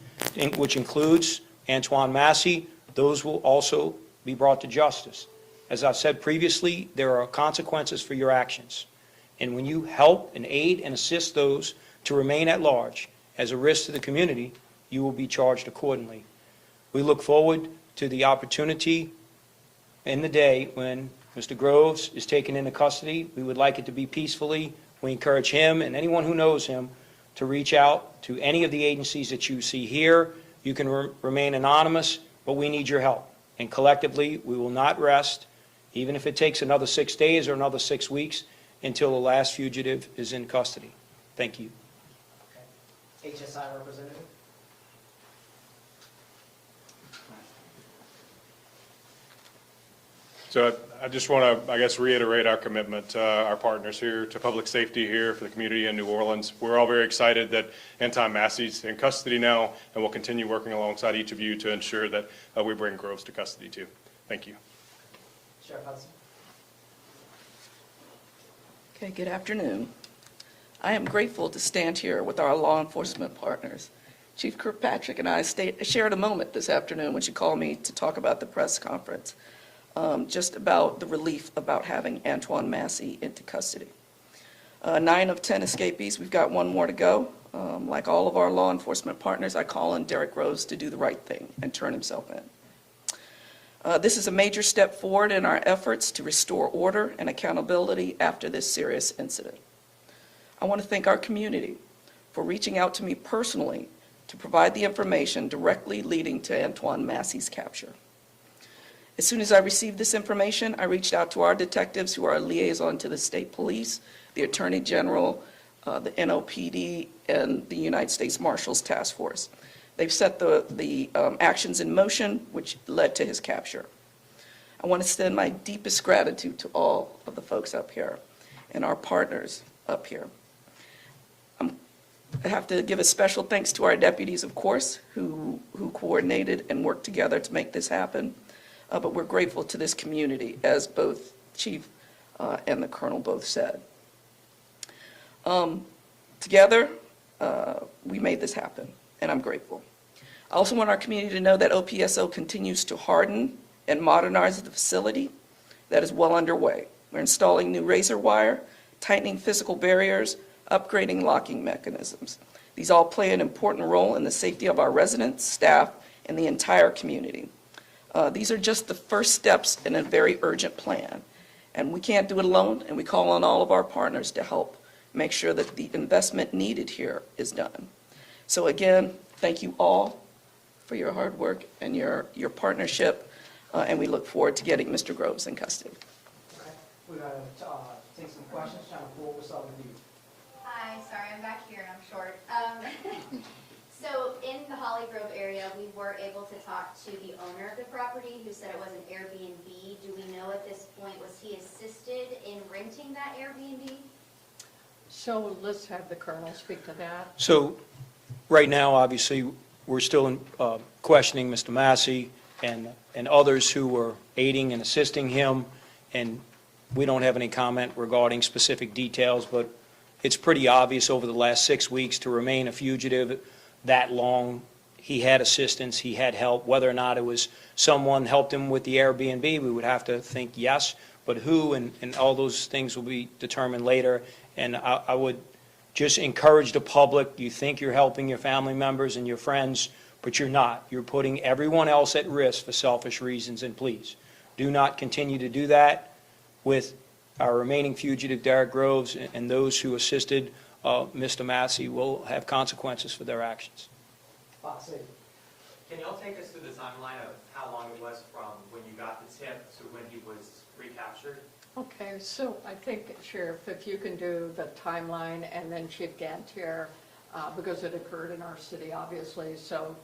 which includes Antoine Massey, those will also be brought to justice. As I've said previously, there are consequences for your actions. And when you help and aid and assist those to remain at large as a risk to the community, you will be charged accordingly. We look forward to the opportunity in the day when Mr. Groves is taken into custody. We would like it to be peacefully. We encourage him and anyone who knows him to reach out to any of the agencies that you see here. You can remain anonymous, but we need your help. And collectively, we will not rest, even if it takes another 6 days or another 6 weeks, until the last fugitive is in custody. Thank you. Okay. HSI representative. So I just want to, I guess, reiterate our commitment to our partners here, to public safety here, for the community in New Orleans. We're all very excited that Antoine Massey's in custody now, and we'll continue working alongside each of you to ensure that we bring Groves to custody too. Thank you. Sheriff Hudson. Okay, good afternoon. I am grateful to stand here with our law enforcement partners. Chief Kirkpatrick and I shared a moment this afternoon when she called me to talk about the press conference. Just about the relief about having Antoine Massey into custody. 9 of 10 escapees, we've got 1 more to go. Like all of our law enforcement partners, I call on Derrick Groves to do the right thing and turn himself in. This is a major step forward in our efforts to restore order and accountability after this serious incident. I want to thank our community for reaching out to me personally to provide the information directly leading to Antoine Massey's capture. As soon as I received this information, I reached out to our detectives who are a liaison to the state police, the Attorney General, the NOPD, and the United States Marshals Task Force. They've set the actions in motion, which led to his capture. I want to extend my deepest gratitude to all of the folks up here and our partners up here. I have to give a special thanks to our deputies, of course, who coordinated and worked together to make this happen. But we're grateful to this community, as both Chief and the Colonel both said. Together, we made this happen, and I'm grateful. I also want our community to know that OPSO continues to harden and modernize the facility. That is well underway. We're installing new razor wire, tightening physical barriers, upgrading locking mechanisms. These all play an important role in the safety of our residents, staff, and the entire community. These are just the first steps in a very urgent plan, and we can't do it alone, and we call on all of our partners to help make sure that the investment needed here is done. So again, thank you all for your hard work and your partnership, and we look forward to getting Mr. Groves in custody. Okay. We're going to take some questions. Channel 4, we'll start with you. Hi, sorry, I'm back here and I'm short. So in the Hollygrove area, we were able to talk to the owner of the property who said it was an Airbnb. Do we know at this point, was he assisted in renting that Airbnb? So let's have the Colonel speak to that. So right now, obviously, we're still questioning Mr. Massey and others who were aiding and assisting him, and we don't have any comment regarding specific details, but it's pretty obvious over the last 6 weeks to remain a fugitive that long. He had assistance, he had help. Whether or not it was someone helped him with the Airbnb, we would have to think yes, but who and all those things will be determined later. And I would just encourage the public, you think you're helping your family members and your friends, but you're not. You're putting everyone else at risk for selfish reasons, and please, do not continue to do that with our remaining fugitive, Derrick Groves, and those who assisted Mr. Massey will have consequences for their actions. Can y'all take us through the timeline of how long it was from when you got the tip to when he was recaptured? Okay, so I think, Sheriff, if you can do the timeline, and then Chief Gantier, because it occurred in our city, obviously, so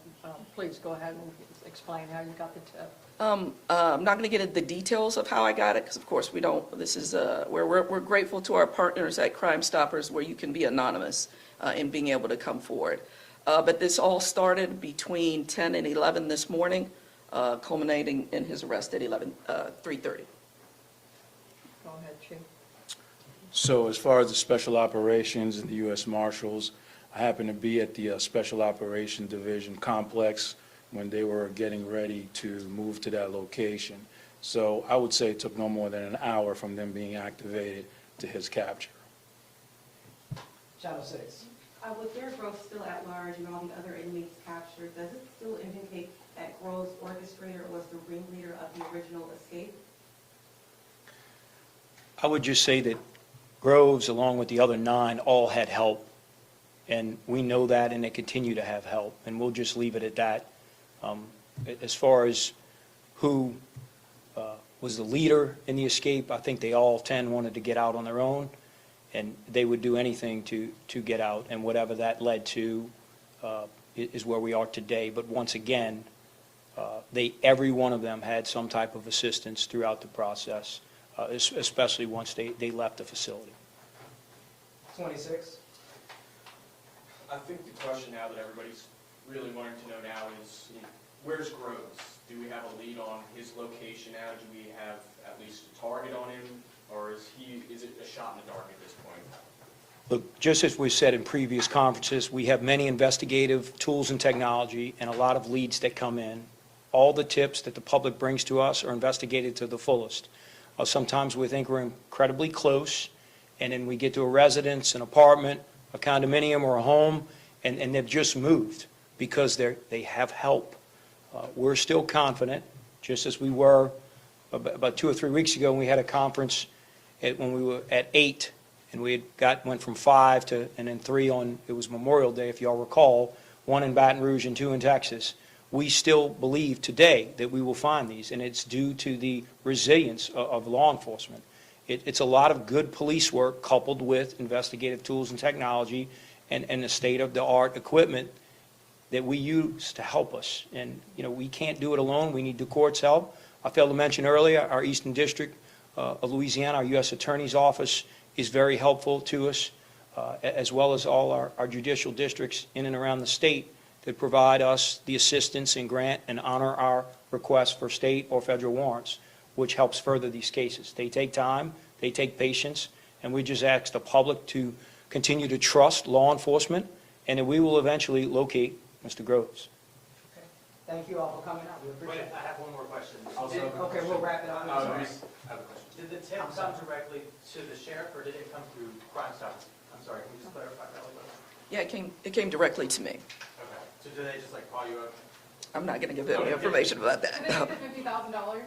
please go ahead and explain how you got the tip. I'm not going to get into the details of how I got it, because of course we don't, this is, we're grateful to our partners at Crime Stoppers where you can be anonymous in being able to come forward. But this all started between 10 and 11 this morning, culminating in his arrest at 3:30. Go ahead, Chief. So as far as the special operations and the U.S. Marshals, I happened to be at the Special Operations Division complex when they were getting ready to move to that location. So I would say it took no more than an hour from them being activated to his capture. Channel 6. With Derrick Groves still at large and all the other inmates captured, does it still indicate that Groves orchestrator was the ringleader of the original escape? I would just say that Groves, along with the other 9, all had help. And we know that, and they continue to have help. And we'll just leave it at that. As far as who was the leader in the escape, I think they all 10 wanted to get out on their own. And they would do anything to get out. And whatever that led to is where we are today. But once again, every one of them had some type of assistance throughout the process, especially once they left the facility. 26. I think the question now that everybody's really wanting to know now is, where's Groves? Do we have a lead on his location now? Do we have at least a target on him? Or is it a shot in the dark at this point? Look, just as we said in previous conferences, we have many investigative tools and technology and a lot of leads that come in. All the tips that the public brings to us are investigated to the fullest. Sometimes we think we're incredibly close, and then we get to a residence, an apartment, a condominium, or a home, and they've just moved because they have help. We're still confident, just as we were about 2 or 3 weeks ago when we had a conference when we were at 8, and we went from 5 to, and then 3 on, it was Memorial Day, if y'all recall, 1 in Baton Rouge and 2 in Texas. We still believe today that we will find these, and it's due to the resilience of law enforcement. It's a lot of good police work coupled with investigative tools and technology and the state-of-the-art equipment that we use to help us. And, we can't do it alone. We need the court's help. I failed to mention earlier, our Eastern District of Louisiana, our U.S. Attorney's Office is very helpful to us, as well as all our judicial districts in and around the state that provide us the assistance and grant and honor our requests for state or federal warrants, which helps further these cases. They take time, they take patience, and we just ask the public to continue to trust law enforcement, and that we will eventually locate Mr. Groves. Thank you all for coming out. We appreciate it. I have one more question. Okay, we'll wrap it up. I have a question. Did the tip come directly to the sheriff, or did it come through Crime Stoppers? I'm sorry, can you just clarify that a little bit? Yeah, it came directly to me. Okay. So did they just call you up? I'm not going to give any information about that. Did they get the $50,000?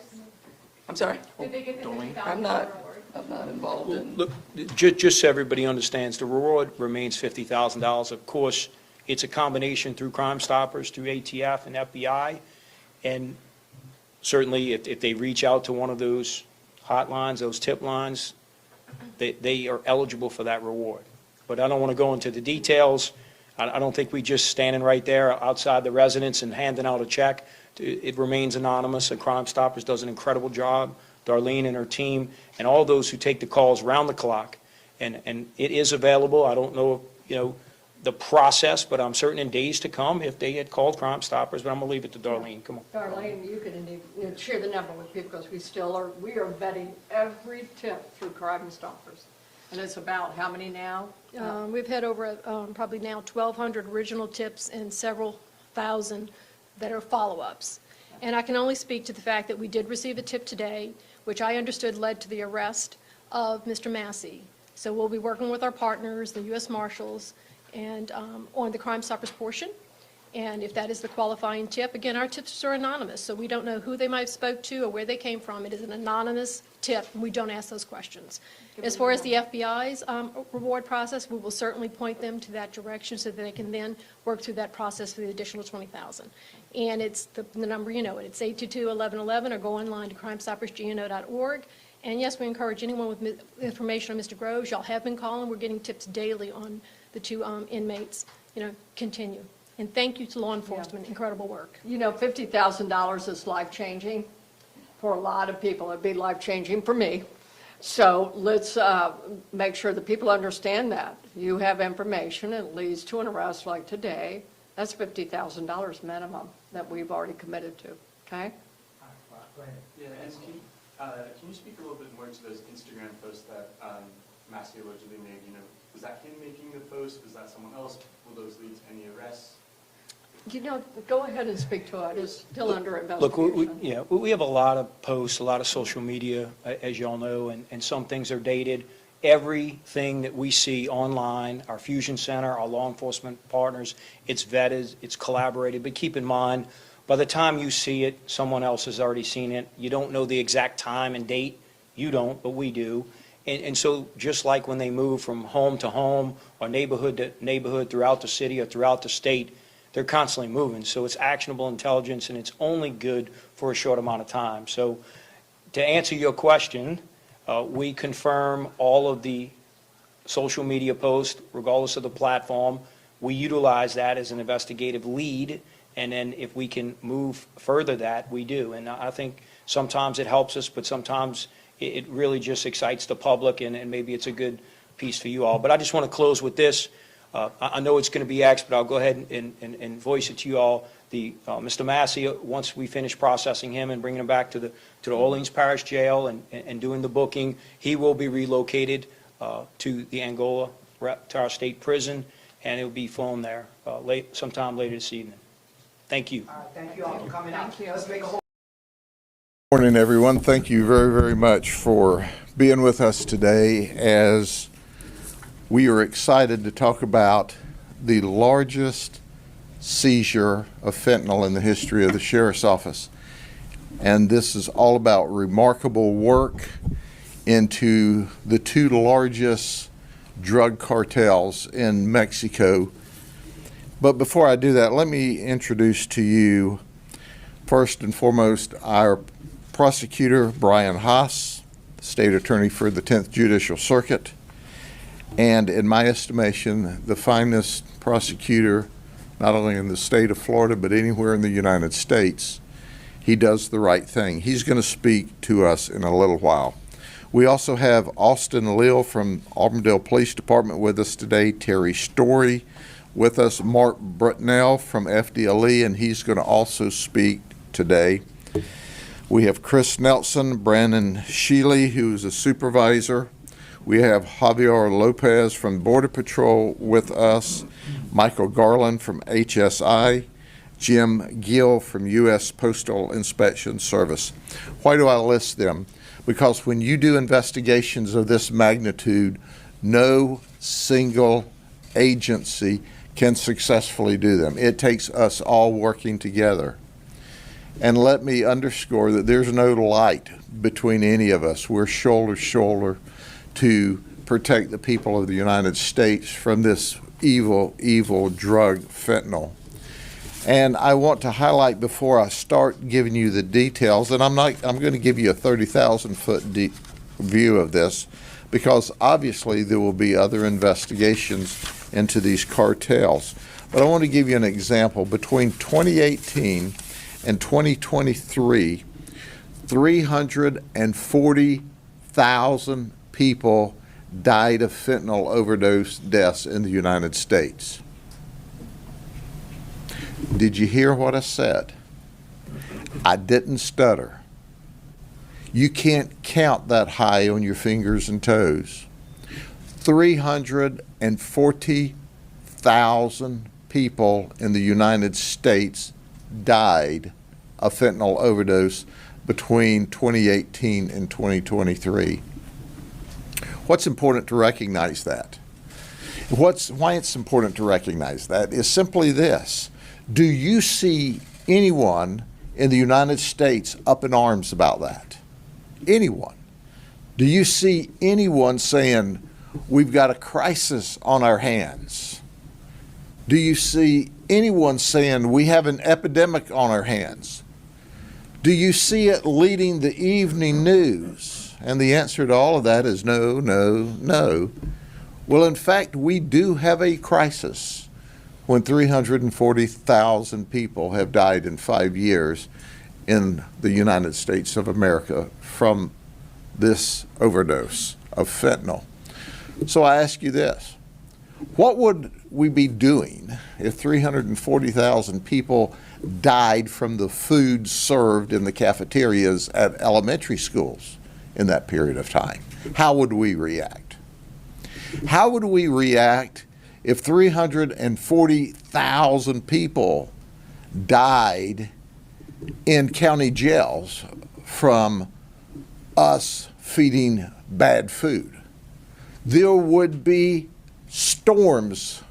I'm sorry? Did they get the $50,000 I'm reward? not involved in. Look, just so everybody understands, the reward remains $50,000. Of course, it's a combination through Crime Stoppers, through ATF and FBI, and certainly if they reach out to one of those hotlines, those tip lines, they are eligible for that reward. But I don't want to go into the details. I don't think we just standing right there outside the residence and handing out a check. It remains anonymous, and Crime Stoppers does an incredible job, Darlene and her team, and all those who take the calls round the clock. And it is available. I don't know, the process, but I'm certain in days to come if they had called Crime Stoppers, but I'm going to leave it to Darlene. Come on. Darlene, you can share the number with people, because we are vetting every tip through Crime Stoppers. And it's about how many now? We've had over probably now 1,200 original tips and several thousand that are follow-ups. And I can only speak to the fact that we did receive a tip today, which I understood led to the arrest of Mr. Massey. So we'll be working with our partners, the U.S. Marshals, and on the Crime Stoppers portion. And if that is the qualifying tip, again, our tips are anonymous, so we don't know who they might have spoke to or where they came from. It is an anonymous tip, and we don't ask those questions. As far as the FBI's reward process, we will certainly point them to that direction so that they can then work through that process for the additional $20,000. And it's the number, you know it. It's 822-1111, or go online to crimestoppersgno.org. And yes, we encourage anyone with information on Mr. Groves. Y'all have been calling. We're getting tips daily on the two inmates. You know, continue. And thank you to law enforcement. Yeah. Incredible work. You know, $50,000 is life-changing for a lot of people. It'd be life-changing for me. So let's make sure that people understand that. You have information, it leads to an arrest like today. That's $50,000 minimum that we've already committed to, okay? Go ahead. Yeah, and can you speak a little bit more to those Instagram posts that Massey allegedly made? You know, was that him making the post? Was that someone else? Will those lead to any arrests? You know, go ahead and speak to it. It's still under investigation. Look, we have a lot of posts, a lot of social media, as you all know, and some things are dated. Everything that we see online, our Fusion Center, our law enforcement partners, it's vetted, it's collaborated. But keep in mind, by the time you see it, someone else has already seen it. You don't know the exact time and date. You don't, but we do. And so just like when they move from home to home or neighborhood to neighborhood throughout the city or throughout the state, they're constantly moving. So it's actionable intelligence, and it's only good for a short amount of time. So to answer your question, we confirm all of the social media posts, regardless of the platform. We utilize that as an investigative lead, and then if we can move further that, we do. And I think sometimes it helps us, but sometimes it really just excites the public, and maybe it's a good piece for you all. But I just want to close with this. I know it's going to be asked, but I'll go ahead and voice it to you all. Mr. Massey, once we finish processing him and bringing him back to the Orleans Parish Jail and doing the booking, he will be relocated to the Angola, to our state prison, and he'll be flown there sometime later this evening. Thank you. All right, thank you all for coming out. Thank you. Let's make a whole Morning, everyone. Thank you very, very much for being with us today as we are excited to talk about the largest seizure of fentanyl in the history of the Sheriff's Office. And this is all about remarkable work into the two largest drug cartels in Mexico. But before I do that, let me introduce to you, first and foremost, our prosecutor, Brian Haas, State Attorney for the 10th Judicial Circuit, and in my estimation, the finest prosecutor, not only in the state of Florida, but anywhere in the United States. He does the right thing. He's going to speak to us in a little while. We also have Austin Leal from Auburndale Police Department with us today, Terry Story with us, Mark Brutnell from FDLE, and he's going to also speak today. We have Chris Nelson, Brandon Shealy, who's a supervisor. We have Javier Lopez from Border Patrol with us, Michael Garland from HSI, Jim Gill from U.S. Postal Inspection Service. Why do I list them? Because when you do investigations of this magnitude, no single agency can successfully do them. It takes us all working together. And let me underscore that there's no light between any of us. We're shoulder to shoulder to protect the people of the United States from this evil, evil drug, fentanyl. And I want to highlight before I start giving you the details, and I'm going to give you a 30,000-foot view of this, because obviously there will be other investigations into these cartels. But I want to give you an example. Between 2018 and 2023, 340,000 people died of fentanyl overdose deaths in the United States. Did you hear what I said? I didn't stutter. You can't count that high on your fingers and toes. 340,000 people in the United States died of fentanyl overdose between 2018 and 2023. What's important to recognize that? Why it's important to recognize that is simply this. Do you see anyone in the United States up in arms about that? Anyone? Do you see anyone saying, we've got a crisis on our hands? Do you see anyone saying, we have an epidemic on our hands? Do you see it leading the evening news? And the answer to all of that is no, no, no. Well, in fact, we do have a crisis when 340,000 people have died in 5 years in the United States of America from this overdose of fentanyl. So I ask you this, what would we be doing if 340,000 people died from the food served in the cafeterias at elementary schools in that period of time? How would we react? How would we react if 340,000 people died in county jails from us feeding bad food? There would be storms.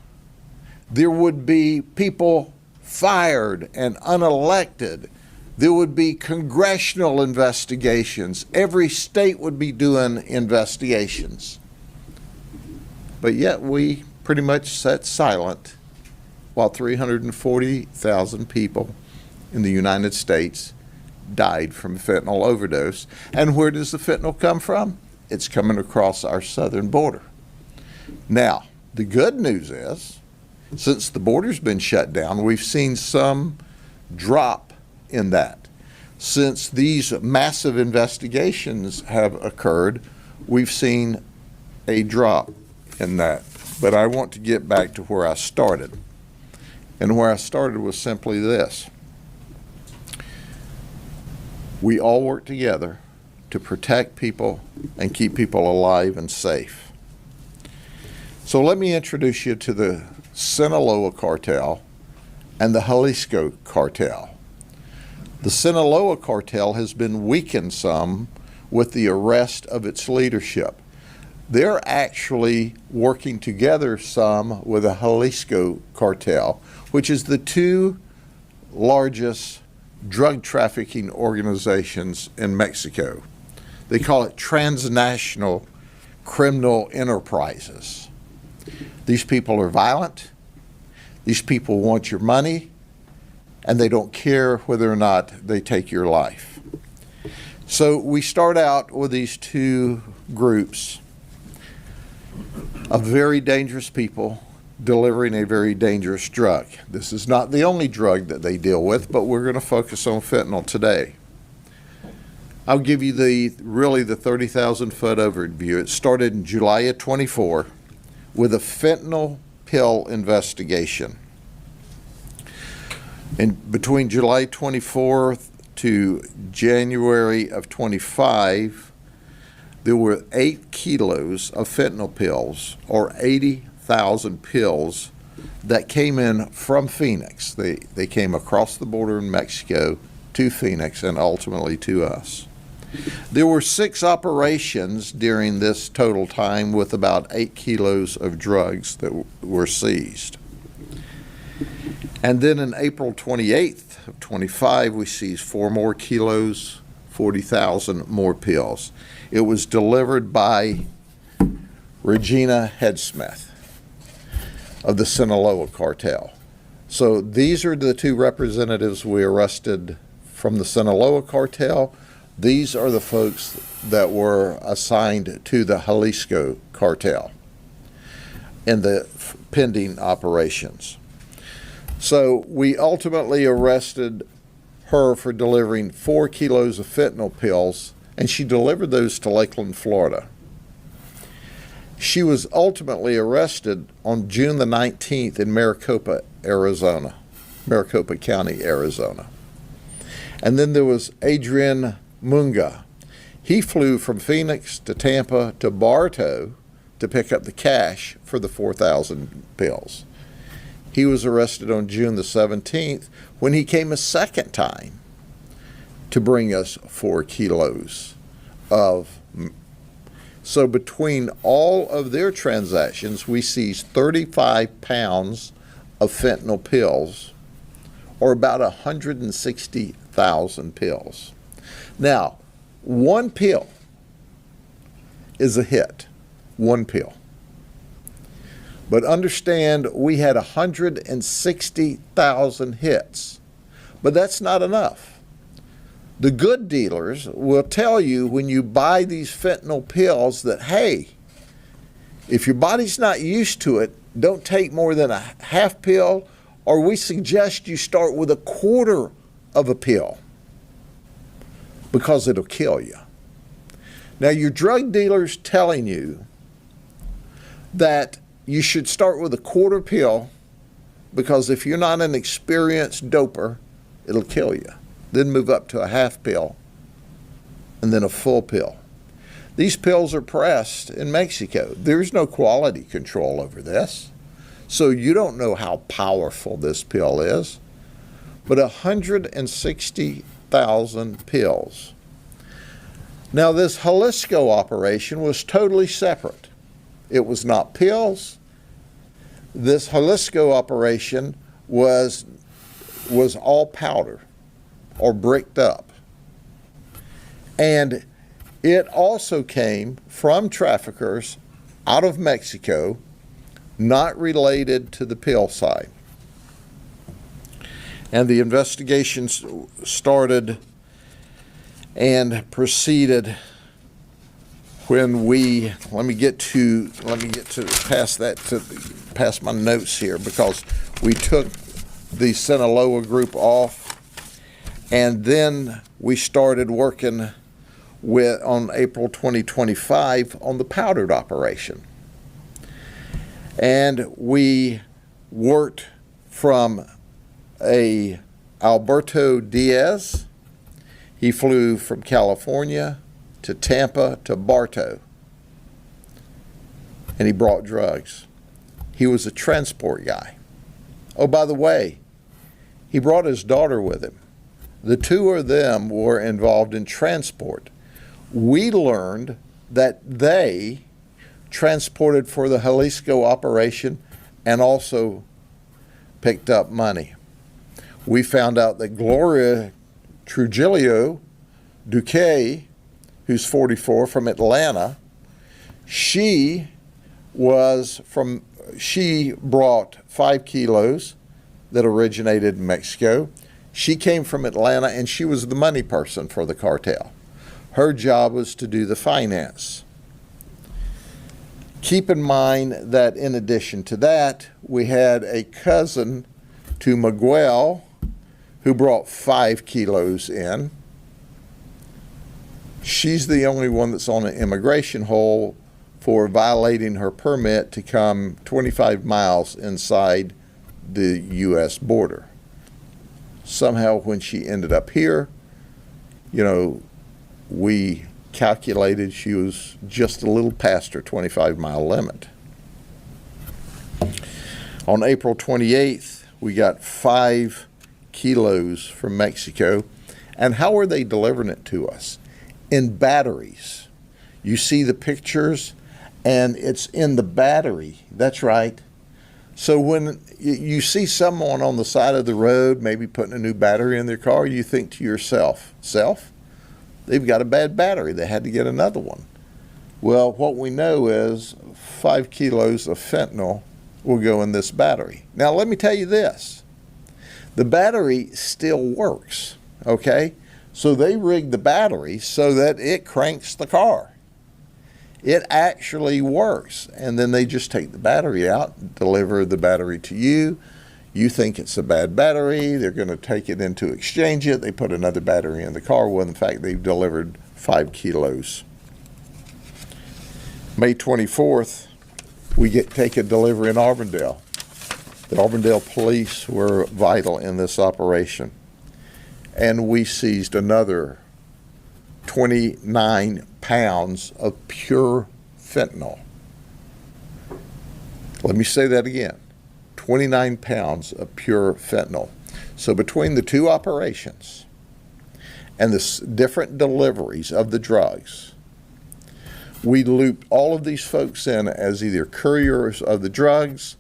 There would be people fired and unelected. There would be congressional investigations. Every state would be doing investigations. But yet we pretty much sat silent while 340,000 people in the United States died from fentanyl overdose. And where does the fentanyl come from? It's coming across our southern border. Now, the good news is, since the border's been shut down, we've seen some drop in that. Since these massive investigations have occurred, we've seen a drop in that. But I want to get back to where I started. And where I started was simply this. We all work together to protect people and keep people alive and safe. So let me introduce you to the Sinaloa cartel and the Jalisco cartel. The Sinaloa cartel has been weakened some with the arrest of its leadership. They're actually working together some with the Jalisco cartel, which is the two largest drug trafficking organizations in Mexico. They call it transnational criminal enterprises. These people are violent. These people want your money, and they don't care whether or not they take your life. So we start out with these two groups of very dangerous people delivering a very dangerous drug. This is not the only drug that they deal with, but we're going to focus on fentanyl today. I'll give you the 30,000 foot overview. It started in July of 24 with a fentanyl pill investigation. And between July 24th to January of 25, there were 8 kilos of fentanyl pills, or 80,000 pills, that came in from Phoenix. They came across the border in Mexico to Phoenix and ultimately to us. There were 6 operations during this total time with about 8 kilos of drugs that were seized. And then in April 28th of 25, we seized 4 more kilos, 40,000 more pills. It was delivered by Regina Headsmith of the Sinaloa cartel. So these are the 2 representatives we arrested from the Sinaloa cartel. These are the folks that were assigned to the Jalisco cartel in the pending operations. So we ultimately arrested her for delivering 4 kilos of fentanyl pills, and she delivered those to Lakeland, Florida. She was ultimately arrested on June the 19th in Maricopa, Arizona, Maricopa County, Arizona. And then there was Adrian Munga. He flew from Phoenix to Tampa to Bartow to pick up the cash for the 4,000 pills. He was arrested on June the 17th when he came a second time to bring us 4 kilos of. So between all of their transactions, we seized 35 pounds of fentanyl pills or about 160,000 pills. Now, one pill is a hit, one pill. But understand, we had 160,000 hits, but that's not enough. The good dealers will tell you when you buy these fentanyl pills that, hey, if your body's not used to it, don't take more than a half pill, or we suggest you start with a quarter of a pill because it'll kill you. Now, your drug dealer's telling you that you should start with a quarter pill because if you're not an experienced doper, it'll kill you. Then move up to a half pill and then a full pill. These pills are pressed in Mexico. There's no quality control over this. So you don't know how powerful this pill is. But 160,000 pills. Now this Jalisco operation was totally separate. It was not pills. This Jalisco operation was all powder or bricked up. And it also came from traffickers out of Mexico, not related to the pill side. And the investigations started and proceeded when we, let me get to past my notes here, because we took the Sinaloa group off, and then we started working on April 2025 on the powdered operation. And we worked from Alberto Diaz. He flew from California to Tampa to Bartow, and he brought drugs. He was a transport guy. Oh, by the way, he brought his daughter with him. The two of them were involved in transport. We learned that they transported for the Jalisco operation and also picked up money. We found out that Gloria Trujillo Duque, who's 44, from Atlanta, she brought 5 kilos that originated in Mexico. She came from Atlanta and she was the money person for the cartel. Her job was to do the finance. Keep in mind that in addition to that, we had a cousin to Miguel who brought 5 kilos in. She's the only one that's on an immigration hold for violating her permit to come 25 miles inside the U.S. border. Somehow when she ended up here, we calculated she was just a little past her 25-mile limit. On April 28th, we got 5 kilos from Mexico. And how are they delivering it to us? In batteries. You see the pictures, and it's in the battery. That's right. So when you see someone on the side of the road maybe putting a new battery in their car, you think to yourself, they've got a bad battery. They had to get another one. Well, what we know is 5 kilos of fentanyl will go in this battery. Now, let me tell you this. The battery still works, okay? So they rigged the battery so that it cranks the car. It actually works. And then they just take the battery out, deliver the battery to you. You think it's a bad battery. They're going to take it in to exchange it. They put another battery in the car. Well, in fact, they've delivered 5 kilos. May 24th, we take a delivery in Auburndale. The Auburndale police were vital in this operation. And we seized another 29 pounds of pure fentanyl. Let me say that again. 29 pounds of pure fentanyl. So between the two operations and the different deliveries of the drugs, we looped all of these folks in as either couriers of the drugs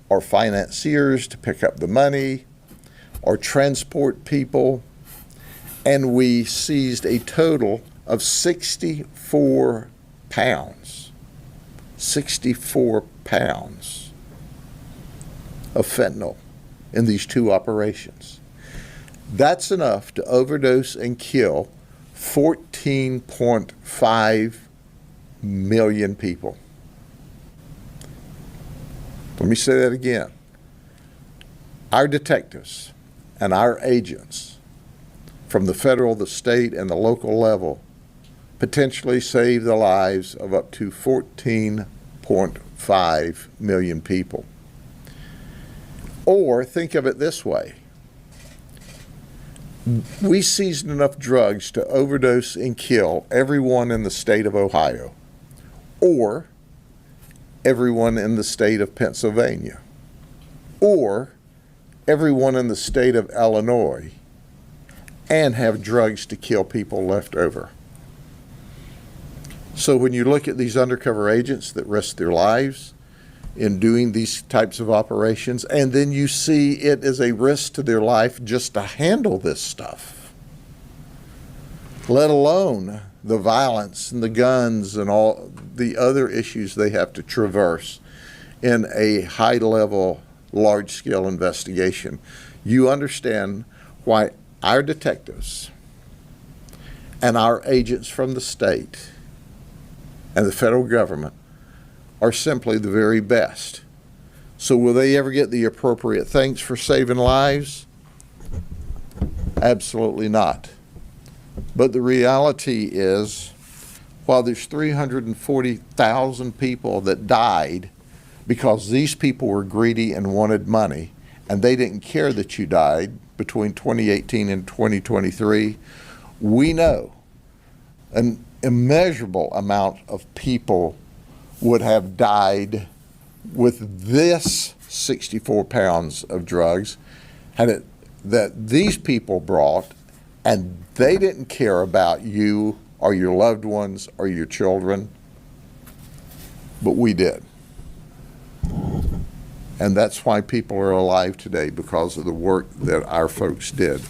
or financiers to pick up the money. or transport people, and we seized a total of 64 pounds. 64 pounds of fentanyl in these two operations. That's enough to overdose and kill 14.5 million people. Let me say that again. Our detectives and our agents from the federal, the state, and the local level potentially save the lives of up to 14.5 million people. Or think of it this way. We seized enough drugs to overdose and kill everyone in the state of Ohio, or everyone in the state of Pennsylvania, or everyone in the state of Illinois, and have drugs to kill people left over. So when you look at these undercover agents that risk their lives in doing these types of operations, and then you see it as a risk to their life just to handle this stuff, let alone the violence and the guns and all the other issues they have to traverse in a high-level, large-scale investigation, you understand why our detectives and our agents from the state and the federal government are simply the very best. So will they ever get the appropriate thanks for saving lives? Absolutely not. But the reality is, while there's 340,000 people that died because these people were greedy and wanted money, and they didn't care that you died between 2018 and 2023, we know an immeasurable amount of people would have died with this 64 pounds of drugs that these people brought, and they didn't care about you or your loved ones or your children, but we did. And that's why people are alive today, because of the work that our folks did.